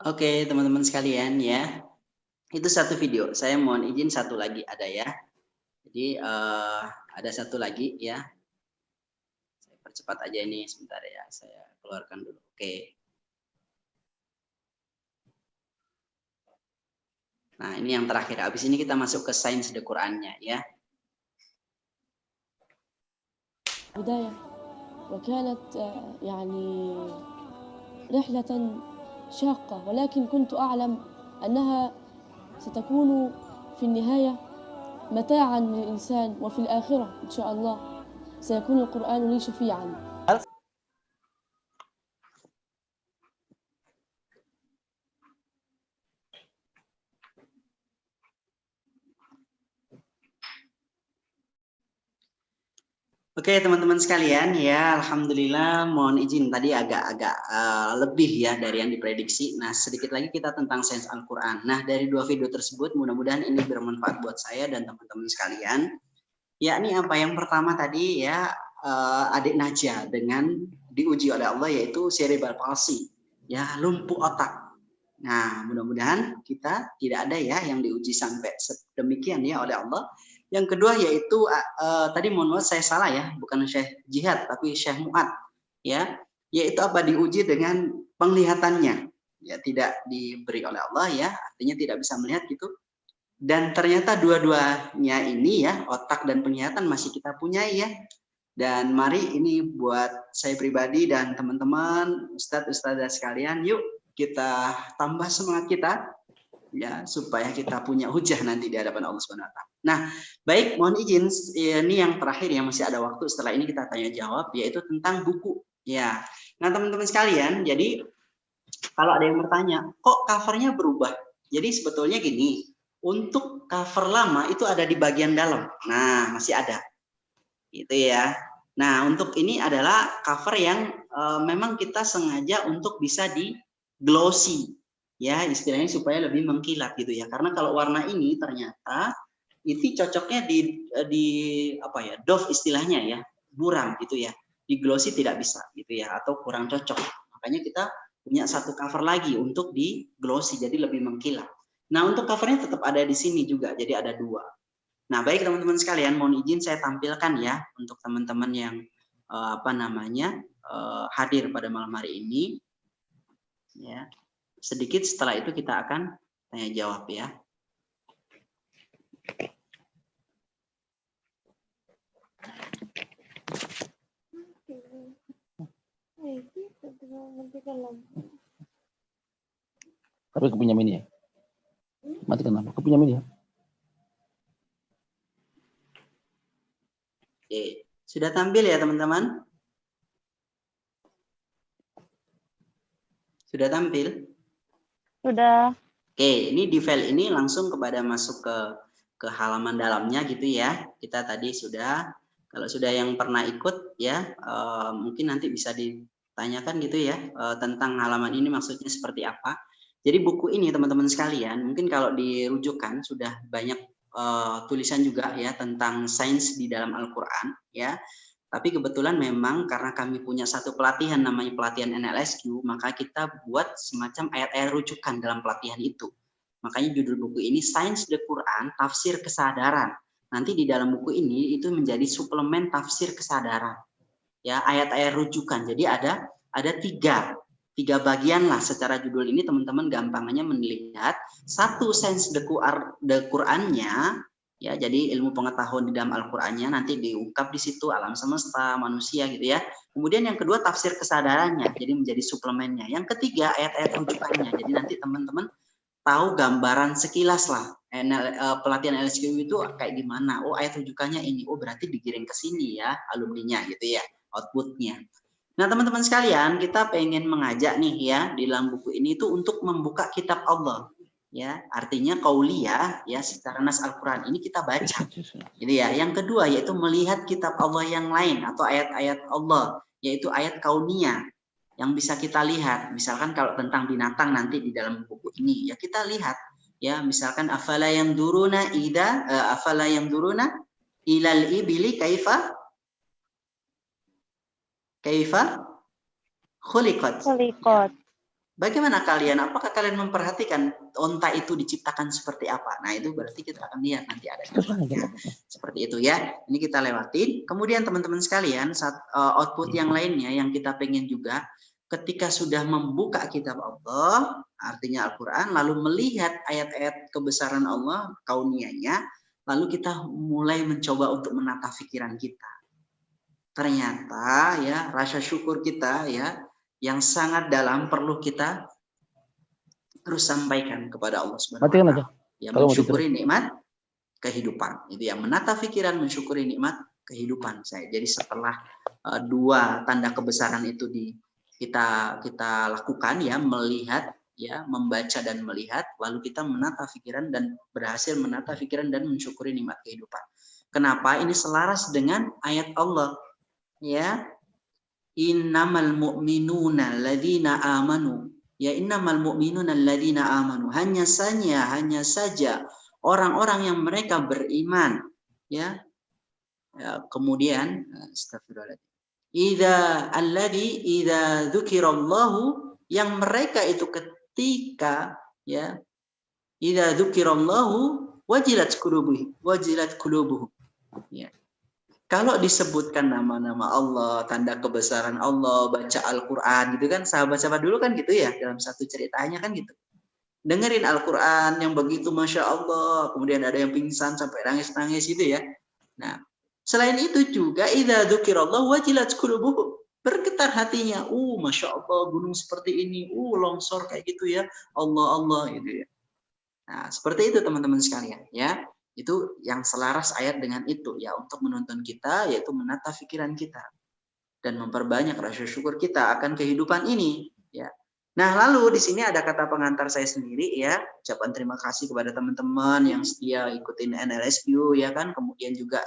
Oke, teman-teman sekalian ya. Itu satu video. Saya mohon izin satu lagi ada ya. Jadi ada satu lagi ya. Saya percepat aja ini sebentar ya. Saya keluarkan dulu. Oke. Nah, ini yang terakhir. Habis ini kita masuk ke Sains the Quran-nya ya. بداية وكانت يعني رحلة شاقة ولكن كنت أعلم أنها ستكون في النهاية متاعا للإنسان وفي الآخرة إن شاء الله سيكون القرآن لي شفيعا. Oke teman-teman sekalian ya, alhamdulillah mohon izin tadi agak lebih ya dari yang diprediksi. Nah sedikit lagi kita tentang sains Al-Quran. Nah dari dua video tersebut mudah-mudahan ini bermanfaat buat saya dan teman-teman sekalian. Yakni apa yang pertama tadi ya, adik Najah dengan diuji oleh Allah yaitu cerebral palsy ya, lumpuh otak. Nah mudah-mudahan kita tidak ada ya yang diuji sampai sedemikian ya oleh Allah. Yang kedua yaitu tadi mohon maaf saya salah ya, bukan Syekh Jihad tapi Syekh Mu'ad ya, yaitu apa, diuji dengan penglihatannya ya, tidak diberi oleh Allah ya, artinya tidak bisa melihat gitu. Dan ternyata dua-duanya ini ya, otak dan penglihatan masih kita punya ya. Dan mari ini buat saya pribadi dan teman-teman, ustadz-ustadzah sekalian, yuk kita tambah semangat kita ya, supaya kita punya hujah nanti di hadapan Allah Subhanahu wa taala. Nah, baik, mohon izin ini yang terakhir yang masih ada waktu, setelah ini kita tanya jawab, yaitu tentang buku ya. Nah, teman-teman sekalian, jadi kalau ada yang bertanya, kok covernya berubah? Jadi sebetulnya gini, untuk cover lama itu ada di bagian dalam. Nah, masih ada. Gitu ya. Nah, untuk ini adalah cover yang memang kita sengaja untuk bisa di glossy. Ya, istilahnya supaya lebih mengkilat gitu ya. Karena kalau warna ini ternyata itu cocoknya di apa ya? Doff istilahnya ya, buram gitu ya. Di glossy tidak bisa gitu ya, atau kurang cocok. Makanya kita punya satu cover lagi untuk di glossy, jadi lebih mengkilat. Nah, untuk covernya tetap ada di sini juga, jadi ada 2. Nah, baik teman-teman sekalian, mohon izin saya tampilkan ya untuk teman-teman yang hadir pada malam hari ini. Ya, sedikit setelah itu kita akan tanya jawab ya. Tapi aku punya mini ya. Matikan apa? Aku punya mini ya. Oke, sudah tampil ya teman-teman? Sudah tampil? Sudah. Oke, ini di file ini langsung masuk ke halaman dalamnya gitu ya. Kita tadi sudah, kalau sudah yang pernah ikut ya, mungkin nanti bisa ditanyakan gitu ya, tentang halaman ini maksudnya seperti apa. Jadi buku ini teman-teman sekalian, mungkin kalau dirujukan sudah banyak tulisan juga ya tentang sains di dalam Al-Quran ya. Tapi kebetulan memang karena kami punya satu pelatihan namanya pelatihan NLSQ, maka kita buat semacam ayat-ayat rujukan dalam pelatihan itu. Makanya judul buku ini Sains the Quran, Tafsir Kesadaran. Nanti di dalam buku ini itu menjadi suplemen tafsir kesadaran. Ya, ayat-ayat rujukan. Jadi ada tiga bagian lah secara judul ini, teman-teman gampangnya melihat. Satu sains the Quran-nya. Ya, jadi ilmu pengetahuan di dalam Al-Qur'annya nanti diungkap di situ, alam semesta, manusia gitu ya. Kemudian yang kedua tafsir kesadarannya, jadi menjadi suplemennya. Yang ketiga ayat-ayat rujukannya. Jadi nanti teman-teman tahu gambaran sekilas lah pelatihan LSQ itu kayak gimana. Oh, ayat rujukannya ini. Oh, berarti digiring ke sini ya alumninya gitu ya, outputnya. Nah, teman-teman sekalian, kita pengen mengajak nih ya di dalam buku ini itu untuk membuka kitab Allah. Ya, artinya qauliyah ya, secara nas Al-Qur'an ini kita baca. Jadi ya, yang kedua yaitu melihat kitab Allah yang lain atau ayat-ayat Allah, yaitu ayat kauniyah yang bisa kita lihat. Misalkan kalau tentang binatang nanti di dalam buku ini ya kita lihat ya, misalkan afala yanduruna ilal ibili kaifa khuliqat. Bagaimana kalian? Apakah kalian memperhatikan onta itu diciptakan seperti apa? Nah, itu berarti kita akan lihat nanti ada seperti itu ya. Ini kita lewatin. Kemudian teman-teman sekalian, output yang lainnya yang kita pengen juga, ketika sudah membuka kitab Allah, artinya Al-Quran, lalu melihat ayat-ayat kebesaran Allah, kauniyahnya, lalu kita mulai mencoba untuk menata pikiran kita. Ternyata ya rasa syukur kita ya yang sangat dalam perlu kita terus sampaikan kepada Allah Subhanahu wa taala. Ya, mensyukuri nikmat kehidupan. Itu yang menata pikiran, mensyukuri nikmat kehidupan saya. Jadi setelah dua tanda kebesaran itu kita lakukan ya, melihat ya, membaca dan melihat, lalu kita menata pikiran dan berhasil menata pikiran dan mensyukuri nikmat kehidupan. Kenapa? Ini selaras dengan ayat Allah. Ya, innamal mu'minuna alladzina amanu. Ya, innamal mu'minuna alladzina amanu. Hanya saja orang-orang yang mereka beriman. Ya. Kemudian astagfirullahaladzim. Idza dzukirallahu, yang mereka itu ketika ya idza dzukirallahu wajilat qulubuhum. Ya. Kalau disebutkan nama-nama Allah, tanda kebesaran Allah, baca Al-Quran gitu kan, sahabat-sahabat dulu kan gitu ya, dalam satu ceritanya kan gitu. dengerin Al-Quran yang begitu Masya Allah, kemudian ada yang pingsan sampai nangis-nangis gitu ya. Nah, selain itu juga idza dzukirallah wajilat qulubuhum, bergetar hatinya. Masya Allah, gunung seperti ini, longsor kayak gitu ya, Allah gitu ya. Nah, seperti itu teman-teman sekalian ya. Itu yang selaras ayat dengan itu ya, untuk menuntun kita yaitu menata pikiran kita dan memperbanyak rasa syukur kita akan kehidupan ini ya. Nah, lalu di sini ada kata pengantar saya sendiri ya, ucapan terima kasih kepada teman-teman yang setia ikutin NLSQ ya kan, kemudian juga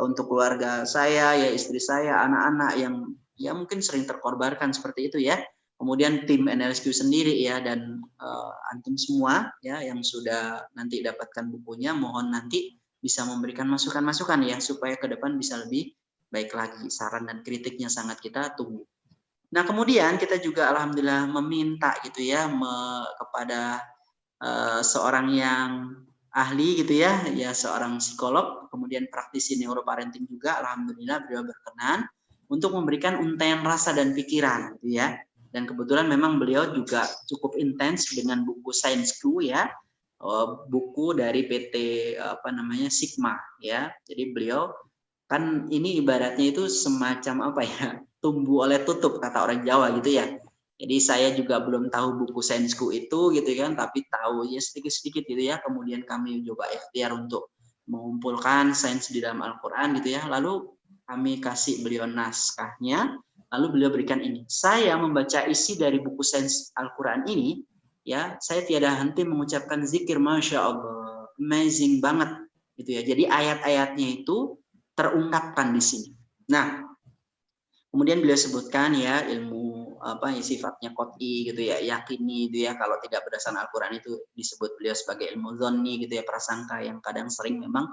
untuk keluarga saya ya, istri saya, anak-anak yang ya mungkin sering terkorbankan seperti itu ya. Kemudian tim NLSQ sendiri ya, dan antum semua ya yang sudah nanti dapatkan bukunya, mohon nanti bisa memberikan masukan-masukan ya supaya ke depan bisa lebih baik lagi. Saran dan kritiknya sangat kita tunggu. Nah, kemudian kita juga alhamdulillah meminta gitu ya kepada seorang yang ahli gitu ya, seorang psikolog, kemudian praktisi neuroparenting juga, alhamdulillah beliau berkenan untuk memberikan untaian rasa dan pikiran gitu ya. Dan kebetulan memang beliau juga cukup intens dengan buku Science-Q ya, buku dari PT Sigma ya. Jadi beliau kan ini ibaratnya itu semacam tumbuh oleh tutup kata orang Jawa gitu ya. Jadi saya juga belum tahu buku Science-Q itu gitu kan, tapi tahu ya sedikit-sedikit gitu ya. Kemudian kami coba ikhtiar untuk mengumpulkan sains di dalam Al-Quran gitu ya. Lalu kami kasih beliau naskahnya, lalu beliau berikan ini. Saya membaca isi dari buku sains Al-Quran ini, ya saya tiada henti mengucapkan zikir Masya Allah, amazing banget gitu ya. Jadi ayat-ayatnya itu terungkapkan di sini. Nah, kemudian beliau sebutkan ya ilmu sifatnya qot'i gitu ya, yakini gitu ya. Kalau tidak berdasarkan Al-Quran itu disebut beliau sebagai ilmu zonni gitu ya, prasangka yang kadang sering memang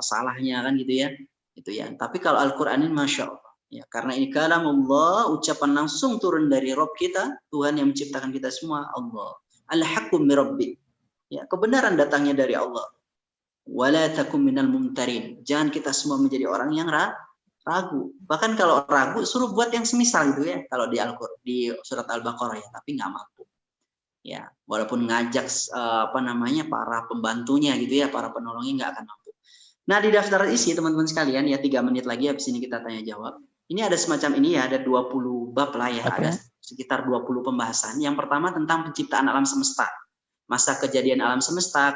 salahnya kan gitu ya. Itu ya. Tapi kalau Al-Quran ini Masya Allah ya, karena ini kalamullah, ucapan langsung turun dari Rabb kita, Tuhan yang menciptakan kita semua, Allah. Al-haqqu min Rabbi. Ya, kebenaran datangnya dari Allah. Wala takum minal mumtarin. Jangan kita semua menjadi orang yang ragu. Bahkan kalau ragu suruh buat yang semisal gitu ya, kalau di Al-Qur'an di surat Al-Baqarah ya, tapi nggak mampu. Ya, walaupun ngajak para pembantunya gitu ya, para penolongnya nggak akan mampu. Nah, di daftar isi teman-teman sekalian ya, 3 menit lagi habis ini kita tanya jawab. Ini ada semacam ini ya, ada 20 bab lah ya, ada sekitar 20 pembahasan. Yang pertama tentang penciptaan alam semesta. Masa kejadian alam semesta,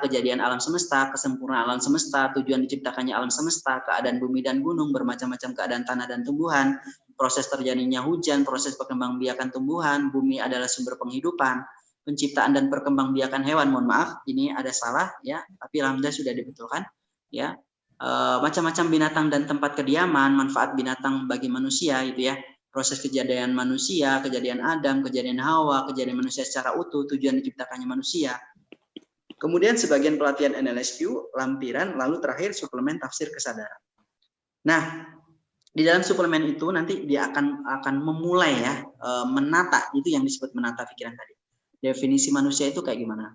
kesempurnaan alam semesta, tujuan diciptakannya alam semesta, keadaan bumi dan gunung, bermacam-macam keadaan tanah dan tumbuhan, proses terjadinya hujan, proses perkembangbiakan tumbuhan, bumi adalah sumber penghidupan, penciptaan dan perkembangbiakan hewan. Mohon maaf, ini ada salah ya, tapi alhamdulillah sudah dibetulkan ya. Macam-macam binatang dan tempat kediaman, manfaat binatang bagi manusia gitu ya, proses kejadian manusia, kejadian Adam, kejadian Hawa, kejadian manusia secara utuh, tujuan diciptakannya manusia. Kemudian sebagian pelatihan NLSQ, lampiran, lalu terakhir suplemen tafsir kesadaran. Nah, di dalam suplemen itu nanti dia akan memulai ya, menata, itu yang disebut menata pikiran tadi. Definisi manusia itu kayak gimana?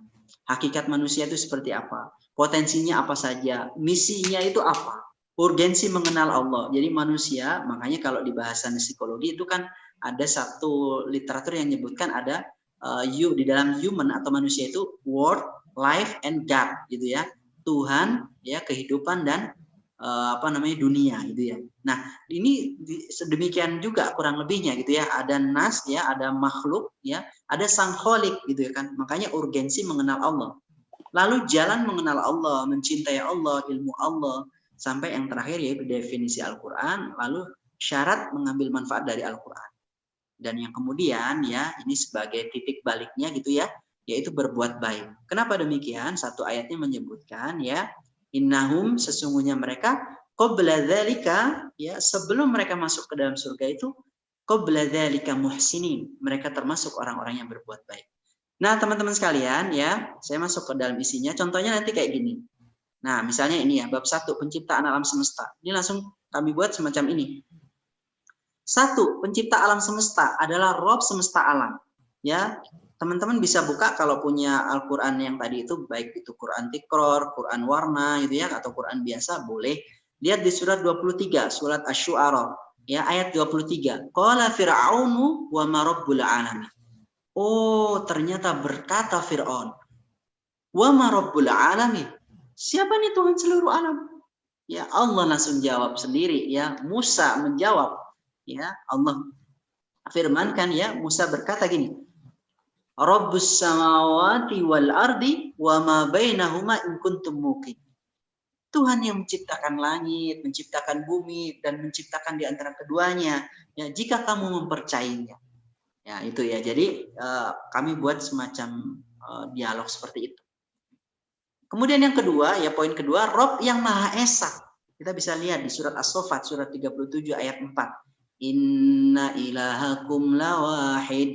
Hakikat manusia itu seperti apa? Potensinya apa saja? Misinya itu apa? Urgensi mengenal Allah. Jadi manusia, makanya kalau di bahasan psikologi itu kan ada satu literatur yang menyebutkan ada di dalam human atau manusia itu world, life, and God gitu ya. Tuhan, ya kehidupan dan dunia gitu ya. Nah, ini sedemikian juga kurang lebihnya gitu ya. Ada nas ya, ada makhluk ya, ada sang kholik gitu ya kan. Makanya urgensi mengenal Allah. Lalu jalan mengenal Allah, mencintai Allah, ilmu Allah, sampai yang terakhir yaitu definisi Al-Quran, lalu syarat mengambil manfaat dari Al-Quran. Dan yang kemudian ya, ini sebagai titik baliknya gitu ya, yaitu berbuat baik. Kenapa demikian? Satu ayatnya menyebutkan ya, innahum, sesungguhnya mereka, qabla dzalika, ya sebelum mereka masuk ke dalam surga itu, qabla dzalika muhsinin, mereka termasuk orang-orang yang berbuat baik. Nah, teman-teman sekalian ya, saya masuk ke dalam isinya. Contohnya nanti kayak gini. Nah, misalnya ini ya, bab 1 penciptaan alam semesta. Ini langsung kami buat semacam ini. 1, pencipta alam semesta adalah Rabb semesta alam. Ya, teman-teman bisa buka kalau punya Al-Qur'an yang tadi itu, baik itu Quran Tikror, Quran warna gitu ya, atau Quran biasa boleh. Lihat di surat 23, surat Asy-Syu'ara, ya ayat 23. Qala fir'aunu wa ma rabbul alamin. Oh, ternyata berkata Fir'aun, Wa ma rabbul alamin. Siapa nih Tuhan seluruh alam? Ya, Allah langsung jawab sendiri ya. Musa menjawab ya. Allah firmankan ya, Musa berkata gini. Rabbus samawati wal ardi wa ma bainahuma in kuntum muqin. Tuhan yang menciptakan langit, menciptakan bumi, dan menciptakan di antara keduanya. Ya, jika kamu mempercayainya. Ya, itu ya. Jadi kami buat semacam dialog seperti itu. Kemudian yang kedua, ya poin kedua, Rob yang Maha Esa. Kita bisa lihat di surat As-Saffat, surat 37 ayat 4. Inna ilahakum lawahid.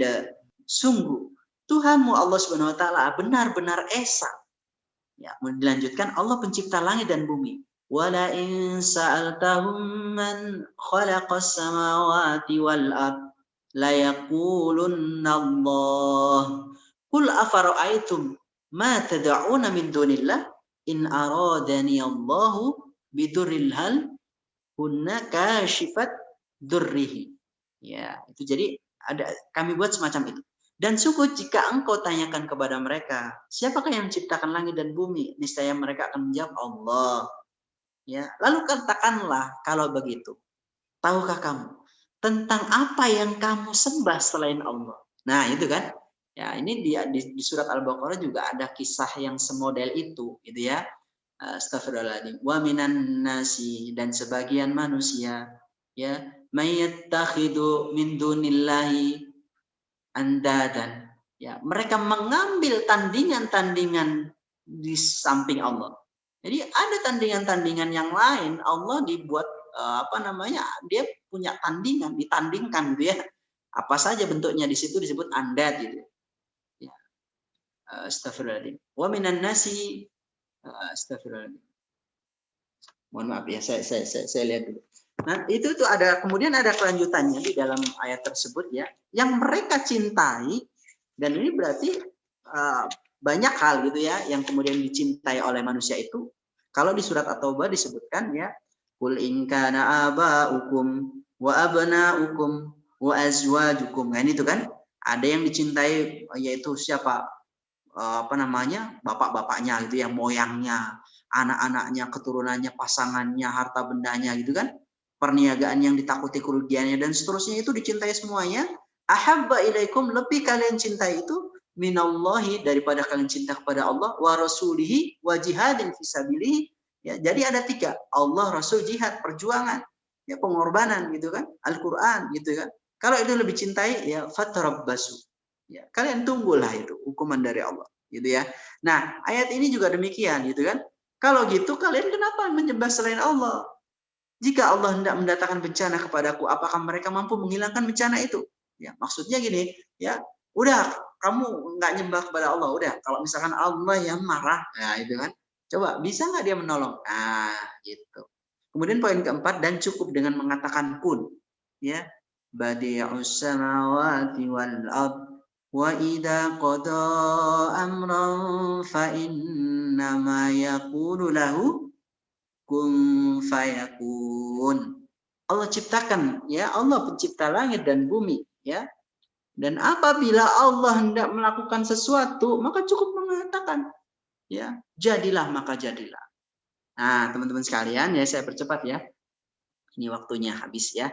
Sungguh, Tuhanmu Allah Subhanahu wa taala benar-benar esa. Ya, dilanjutkan Allah pencipta langit dan bumi. Wala in sa'altahum man khalaqas samawati wal ard la yaqulunna Allah. Qul afara'aytum ma tad'una min dunillah in aradani Allahu bidurril hal hunna kashifat durrihi. Ya, itu jadi ada kami buat semacam itu. Dan sungguh jika engkau tanyakan kepada mereka, siapakah yang menciptakan langit dan bumi? Niscaya mereka akan menjawab Allah. Ya, lalu katakanlah kalau begitu, tahukah kamu tentang apa yang kamu sembah selain Allah? Nah, itu kan. Ya, ini di surat Al-Baqarah juga ada kisah yang semodel itu, gitu ya. Astagfirullahaladzim. Wa minan nasi, dan sebagian manusia, ya, mayattakhidhu min dunillahi andadan, ya, mereka mengambil tandingan-tandingan di samping Allah. Jadi ada tandingan-tandingan yang lain, Allah dibuat dia punya tandingan, ditandingkan gitu ya. Apa saja bentuknya di situ disebut andad gitu. Ya. Astagfirullahaladzim. Wa minan nasi, astagfirullahaladzim. Mohon maaf ya, saya lihat dulu. Nah, itu tuh ada, kemudian ada kelanjutannya di dalam ayat tersebut ya, yang mereka cintai, dan ini berarti banyak hal gitu ya yang kemudian dicintai oleh manusia itu. Kalau di surat At-Taubah disebutkan ya, qul in kana aba'ukum wa abna'ukum wa azwajukum. Nah, itu kan ada yang dicintai yaitu siapa? Bapak-bapaknya gitu, yang moyangnya, anak-anaknya, keturunannya, pasangannya, harta bendanya gitu kan. Perniagaan yang ditakuti kerugiannya dan seterusnya itu dicintai semuanya. Ahabba ilaikum, lebih kalian cintai itu minallahi, daripada kalian cinta kepada Allah, wa rasulihi wa jihadin fisabilihi. Ya, jadi ada tiga, Allah, Rasul, jihad, perjuangan, ya, pengorbanan gitu kan, Al-Qur'an gitu kan. Kalau itu lebih cintai ya fatarabbasu. Ya, kalian tunggulah itu hukuman dari Allah gitu ya. Nah, ayat ini juga demikian gitu kan. Kalau gitu kalian kenapa menyembah selain Allah? Jika Allah hendak mendatangkan bencana kepadaku, apakah mereka mampu menghilangkan bencana itu? Ya, maksudnya gini, ya, udah kamu nggak nyembah kepada Allah, udah. Kalau misalkan Allah yang marah, nah itu kan, coba bisa nggak dia menolong? Nah, gitu. Kemudian poin keempat, dan cukup dengan mengatakan kun, ya, badi'us samawati wal ard wa idza qada amran fa innama yaqulu lahu kun fayakun. Allah ciptakan, ya, Allah pencipta langit dan bumi, ya. Dan apabila Allah hendak melakukan sesuatu, maka cukup mengatakan, ya, jadilah maka jadilah. Nah, teman-teman sekalian, ya, saya percepat ya. Ini waktunya habis ya.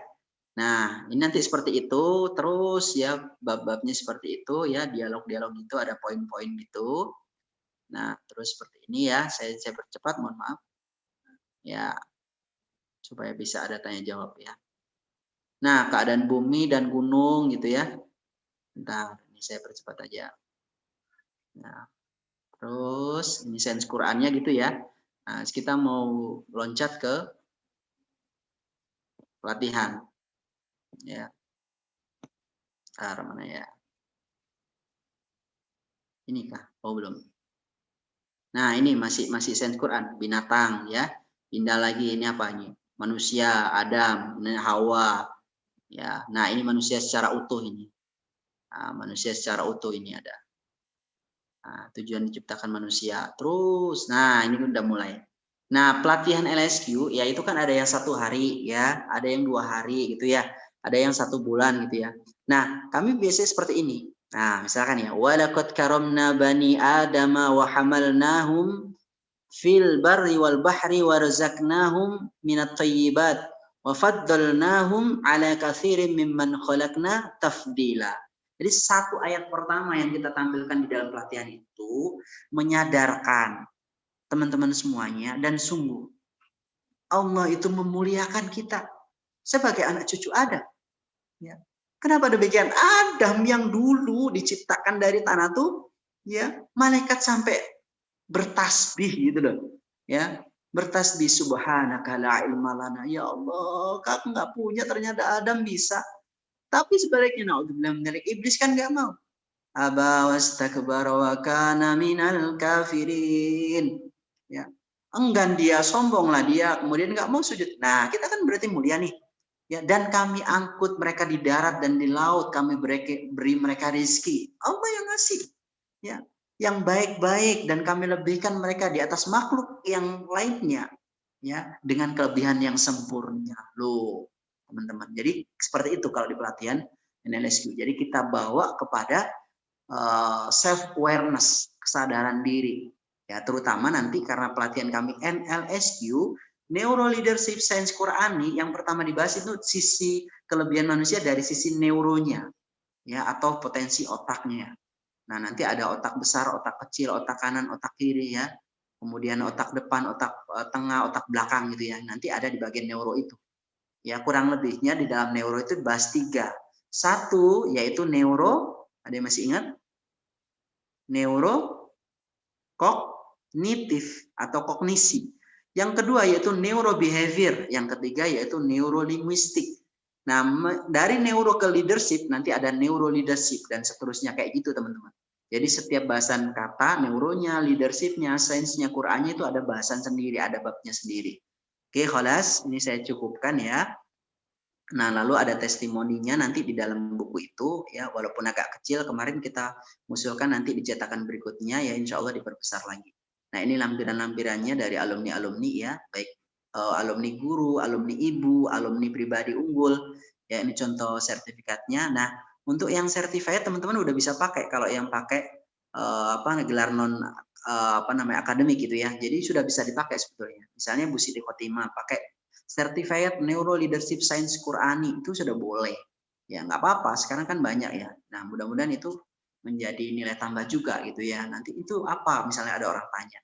Nah, ini nanti seperti itu, terus ya bab-babnya seperti itu ya, dialog-dialog itu ada poin-poin gitu. Nah, terus seperti ini ya, saya percepat, mohon maaf. Ya, supaya bisa ada tanya jawab ya. Nah, keadaan bumi dan gunung gitu ya. Bentar, ini saya percepat aja. Nah, terus ini sense Qur'annya gitu ya. Nah, kita mau loncat ke pelatihan. Ya. Bentar, mana ya? Ini kah? Oh, belum. Nah, ini masih sense Qur'an, binatang ya. Pindah lagi, ini apa ini? Manusia, Adam, Hawa. Ya, nah ini manusia secara utuh ini. Nah, manusia secara utuh ini ada. Nah, tujuan diciptakan manusia. Terus, nah ini udah mulai. Nah, pelatihan LSQ, ya itu kan ada yang 1 hari ya, ada yang 2 hari gitu ya, ada yang 1 bulan gitu ya. Nah, kami biasanya seperti ini. Nah, misalkan ya, walaqad karamna bani adama wa hamalnahum fil barri wal bahri wa razaqnahum minat thayyibat wa faddalnahum ala katsirin mimman khalaqna tafdila. Jadi satu ayat pertama yang kita tampilkan di dalam pelatihan itu menyadarkan teman-teman semuanya, dan sungguh Allah itu memuliakan kita sebagai anak cucu Adam. Ya. Kenapa demikian? Adam yang dulu diciptakan dari tanah tuh, ya, malaikat sampai bertasbih gitu loh, ya, bertasbih subhanaka la ilma lana, ya Allah, kamu nggak punya, ternyata Adam bisa. Tapi sebaliknya, naudzubillah minalik, iblis kan nggak mau. Aba wastakbara wa kana minal kafirin. Ya. Enggan dia, sombonglah dia, kemudian nggak mau sujud. Nah, kita kan berarti mulia nih. Ya, dan kami angkut mereka di darat dan di laut, kami beri mereka rezeki. Allah yang ngasih. Ya, yang baik-baik, dan kami lebihkan mereka di atas makhluk yang lainnya. Ya, dengan kelebihan yang sempurna. Loh, teman-teman. Jadi seperti itu kalau di pelatihan NLSQ. Jadi kita bawa kepada self awareness, kesadaran diri. Ya, terutama nanti karena pelatihan kami NLSQ, Neuro Leadership Science Qurani, yang pertama dibahas itu sisi kelebihan manusia dari sisi neuronya, ya, atau potensi otaknya. Nah, nanti ada otak besar, otak kecil, otak kanan, otak kiri, ya. Kemudian otak depan, otak tengah, otak belakang gitu ya. Nanti ada di bagian neuro itu. Ya, kurang lebihnya di dalam neuro itu bahas 3. 1 yaitu neuro, ada yang masih ingat? Neuro kognitif atau kognisi. Yang kedua yaitu neurobehavior, yang ketiga yaitu neurolinguistik. Nah, dari neuro ke leadership nanti ada neuroleadership dan seterusnya kayak gitu, teman-teman. Jadi setiap bahasan kata, neuronya, leadershipnya, sainsnya, Qur'annya itu ada bahasan sendiri, ada babnya sendiri. Oke, khalas, ini saya cukupkan ya. Nah, lalu ada testimoninya nanti di dalam buku itu, ya, walaupun agak kecil, kemarin kita usulkan nanti di cetakan berikutnya, ya, insya Allah diperbesar lagi. Nah, ini lampiran-lampirannya dari alumni-alumni, ya, baik alumni guru, alumni ibu, alumni pribadi unggul, ya, ini contoh sertifikatnya. Nah, untuk yang certified teman-teman udah bisa pakai, kalau yang pakai gelar non akademik gitu ya. Jadi sudah bisa dipakai sebetulnya. Misalnya Bu Siti Khotimah pakai Certified Neuro Leadership Science Qurani, itu sudah boleh. Ya, nggak apa-apa, sekarang kan banyak ya. Nah, mudah-mudahan itu menjadi nilai tambah juga gitu ya. Nanti itu apa misalnya ada orang tanya.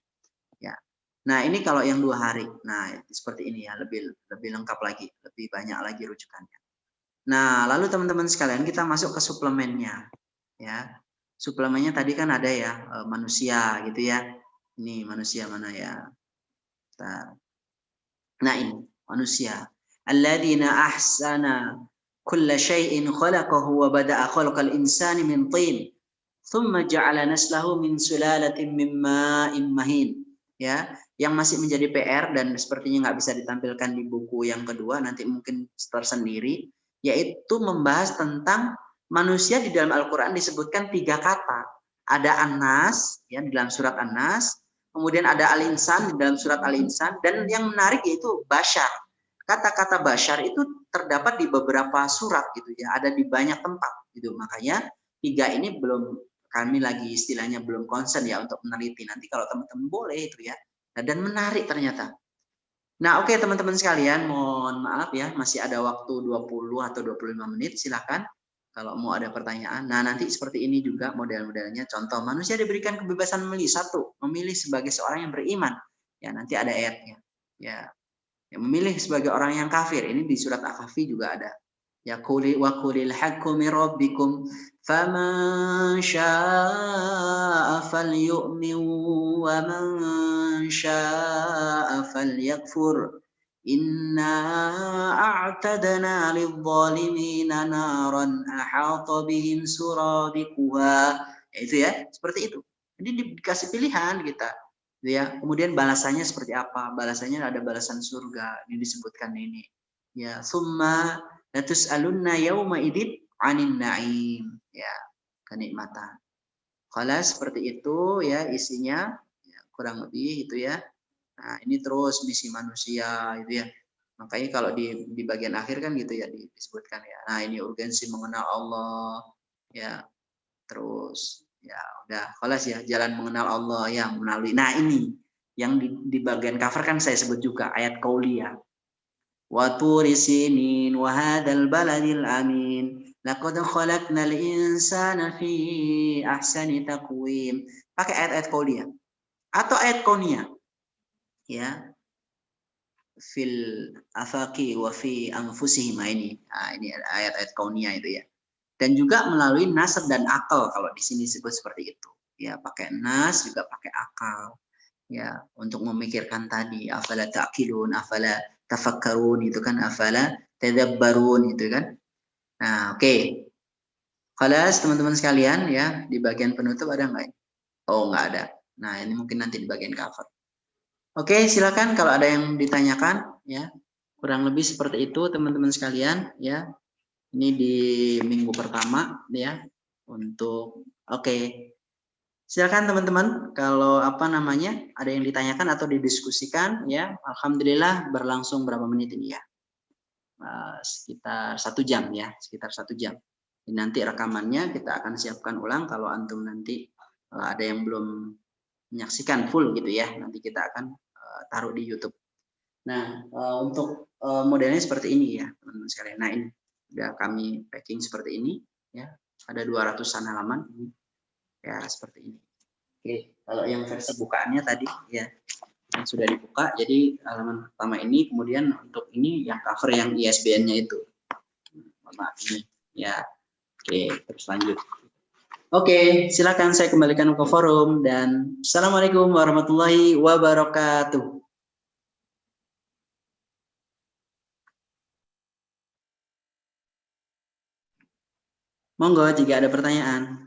Ya. Nah, ini kalau yang 2 hari. Nah, seperti ini ya, lebih lengkap lagi, lebih banyak lagi rujukannya. Nah, lalu teman-teman sekalian kita masuk ke suplemennya. Ya. Suplemennya tadi kan ada ya, manusia gitu ya. Ini manusia mana ya? Nah, ini manusia. Alladzina ahsana kulla syai'in khalaqahu wa bada'a khalqal insani min tin. Thumma ja'ala naslahu min sulalatin min ma'in mahin. Ya, yang masih menjadi PR dan sepertinya nggak bisa ditampilkan di buku yang kedua, nanti mungkin tersendiri, yaitu membahas tentang manusia. Di dalam Al-Quran disebutkan 3 kata. Ada An-Nas, ya, di dalam surat An-Nas, kemudian ada Al-Insan di dalam surat Al-Insan, dan yang menarik yaitu Bashar. Kata-kata Bashar itu terdapat di beberapa surat gitu ya, ada di banyak tempat gitu. Makanya 3 ini belum, kami lagi istilahnya belum concern ya untuk meneliti. Nanti kalau teman-teman boleh itu ya. Nah, dan menarik ternyata. Nah, oke teman-teman sekalian, mohon maaf ya, masih ada waktu 20 atau 25 menit, silakan kalau mau ada pertanyaan. Nah, nanti seperti ini juga model-modelnya. Contoh, manusia diberikan kebebasan memilih. 1, memilih sebagai seorang yang beriman. Ya, nanti ada ayatnya. Ya, memilih sebagai orang yang kafir. Ini di surat Al-Kahfi juga ada. Ya, quli wa qulil haqqu min rabbikum faman syaa'a falyu'min wa man syaa'a falyakfur. Inna a'tadna lidzalimina naran ahata bihim suradiquha. Itu ya, seperti itu. Jadi dikasih pilihan kita. Ya, kemudian balasannya seperti apa? Balasannya ada balasan surga, ini disebutkan ini. Ya, summa latus'alunna yauma idzin 'anin na'im. Ya, kenikmatan. Kalau seperti itu ya isinya, ya, kurang lebih itu ya. Nah, ini terus misi manusia gitu ya. Makanya kalau di bagian akhir kan gitu ya disebutkan ya. Nah, ini urgensi mengenal Allah ya. Terus ya udah kelas ya, jalan mengenal Allah ya melalui. Nah ini yang di bagian cover kan saya sebut juga ayat qauliyah. Wa turi sinin wa hadzal baladil amin laqad khalaqnal insana fi ahsani taqwim. Pakai ayat-ayat qauliyah atau ayat kauniyah ya, fil afaqi wa fi anfusihim ini. Nah, ini ayat-ayat kauniyah itu ya. Dan juga melalui nasab dan akal, kalau di sini disebut seperti itu. Ya, pakai nas juga pakai akal. Ya, untuk memikirkan tadi afala ta'qilun, afala tafakkarun, itu kan afala tadabbarun itu kan. Nah, oke. Kelas teman-teman sekalian ya, di bagian penutup ada enggak? Oh, enggak ada. Nah, ini mungkin nanti di bagian cover. Oke, silakan kalau ada yang ditanyakan ya. Kurang lebih seperti itu teman-teman sekalian ya. Ini di minggu pertama ya. Untuk silakan teman-teman kalau ada yang ditanyakan atau didiskusikan ya. Alhamdulillah berlangsung berapa menit ini ya. Sekitar 1 jam ya, sekitar 1 jam. Ini nanti rekamannya kita akan siapkan ulang kalau antum nanti ada yang belum menyaksikan full gitu ya, nanti kita akan taruh di YouTube. Nah, untuk modelnya seperti ini ya teman-teman sekalian. Nah, ini sudah kami packing seperti ini ya, ada 200-an halaman ya, seperti ini. Oke, kalau yang versi bukaannya tadi ya yang sudah dibuka, jadi halaman pertama ini, kemudian untuk ini yang cover yang ISBN-nya itu. Maaf ini ya. Oke, terus lanjut. Oke, silakan saya kembalikan ke forum dan assalamualaikum warahmatullahi wabarakatuh. Monggo jika ada pertanyaan.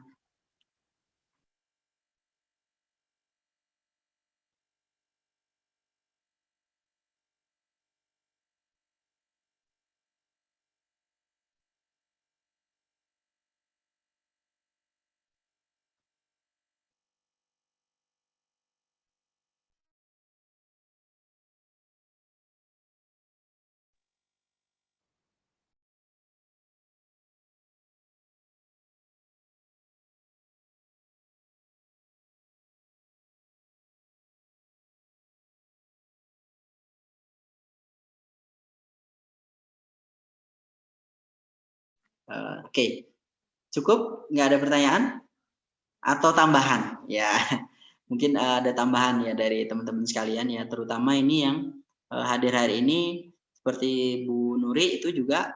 Oke, cukup? Nggak ada pertanyaan? Atau tambahan? Ya, mungkin ada tambahan ya dari teman-teman sekalian ya, terutama ini yang hadir hari ini, seperti Bu Nuri itu juga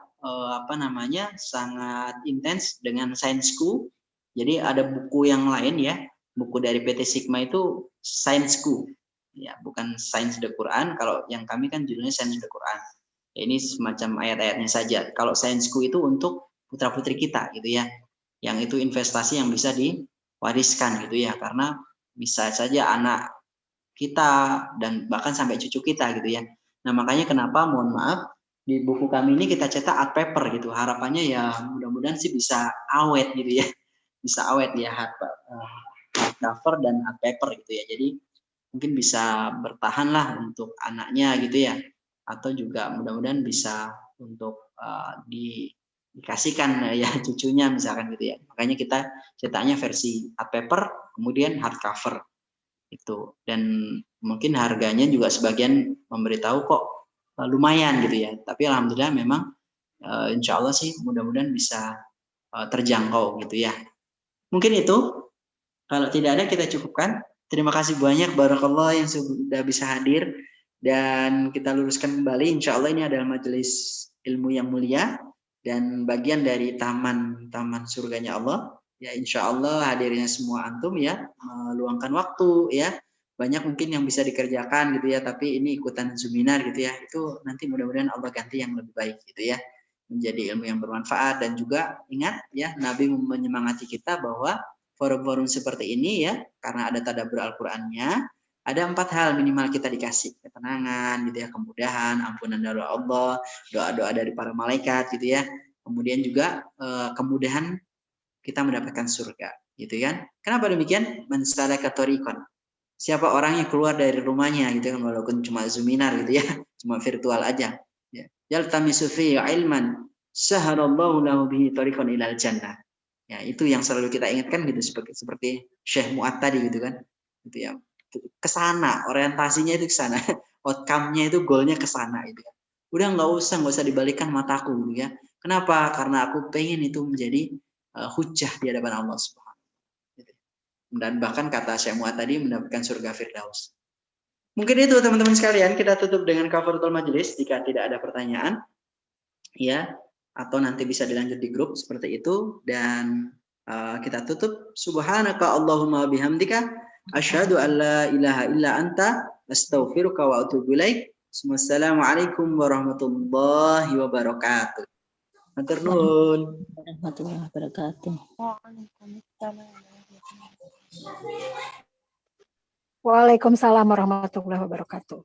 sangat intens dengan Science-ku. Jadi ada buku yang lain ya, buku dari PT Sigma itu Science-ku. Ya, bukan Science the Quran, kalau yang kami kan judulnya Science the Quran. Ya, ini semacam ayat-ayatnya saja. Kalau Science-ku itu untuk putra-putri kita gitu ya, yang itu investasi yang bisa diwariskan gitu ya, karena bisa saja anak kita dan bahkan sampai cucu kita gitu ya. Nah makanya kenapa mohon maaf di buku kami ini kita cetak art paper gitu, harapannya ya mudah-mudahan sih bisa awet gitu ya, bisa awet ya, hard cover dan art paper gitu ya, jadi mungkin bisa bertahan lah untuk anaknya gitu ya, atau juga mudah-mudahan bisa untuk dikasihkan ya cucunya misalkan gitu ya. Makanya kita cetaknya versi art paper kemudian hardcover itu, dan mungkin harganya juga sebagian memberitahu kok lumayan gitu ya, tapi alhamdulillah memang insya Allah sih mudah-mudahan bisa terjangkau gitu ya. Mungkin itu, kalau tidak ada kita cukupkan. Terima kasih banyak barakallah yang sudah bisa hadir, dan kita luruskan kembali, insya Allah ini adalah majelis ilmu yang mulia dan bagian dari taman surganya Allah ya. Insya Allah hadirnya semua antum ya, meluangkan waktu ya, banyak mungkin yang bisa dikerjakan gitu ya, tapi ini ikutan seminar gitu ya, itu nanti mudah-mudahan Allah ganti yang lebih baik gitu ya, menjadi ilmu yang bermanfaat. Dan juga ingat ya, Nabi menyemangati kita bahwa forum-forum seperti ini ya, karena ada tadabbur Al-Qur'annya, ada 4 hal minimal kita dikasih: ketenangan gitu ya, kemudahan, ampunan dari Allah, doa-doa dari para malaikat gitu ya, kemudian juga kemudahan kita mendapatkan surga gitu kan. Kenapa demikian? Man salaka thariqan, siapa orang yang keluar dari rumahnya gitu kan, walaupun cuma seminar gitu ya, cuma virtual aja ya, yaltamisu fi ilman saharallahu lahu bihi thariqan ilal jannah Ya, itu yang selalu kita ingatkan gitu, seperti Syekh Mu'ad tadi gitu kan. Gitu ya. Ke sana, orientasinya itu ke sana. Outcome-nya itu goalnya ke sana gitu ya. Udah nggak usah dibalikkan mataku gitu ya. Kenapa? Karena aku pengen itu menjadi hujah di hadapan Allah Subhanahu wa taala. Gitu. Dan bahkan kata Syekh Mu'ad tadi mendapatkan surga Firdaus. Mungkin itu teman-teman sekalian, kita tutup dengan kafaratul majelis jika tidak ada pertanyaan. Ya, atau nanti bisa dilanjut di grup seperti itu, dan kita tutup subhanaka Allahumma bihamdika asyhadu an la ilaha illa anta astaghfiruka wa atubu ilaik. Wassalamualaikum warahmatullahi wabarakatuh. Matur nuwun. Warahmatullahi wabarakatuh. Waalaikumsalam warahmatullahi wabarakatuh.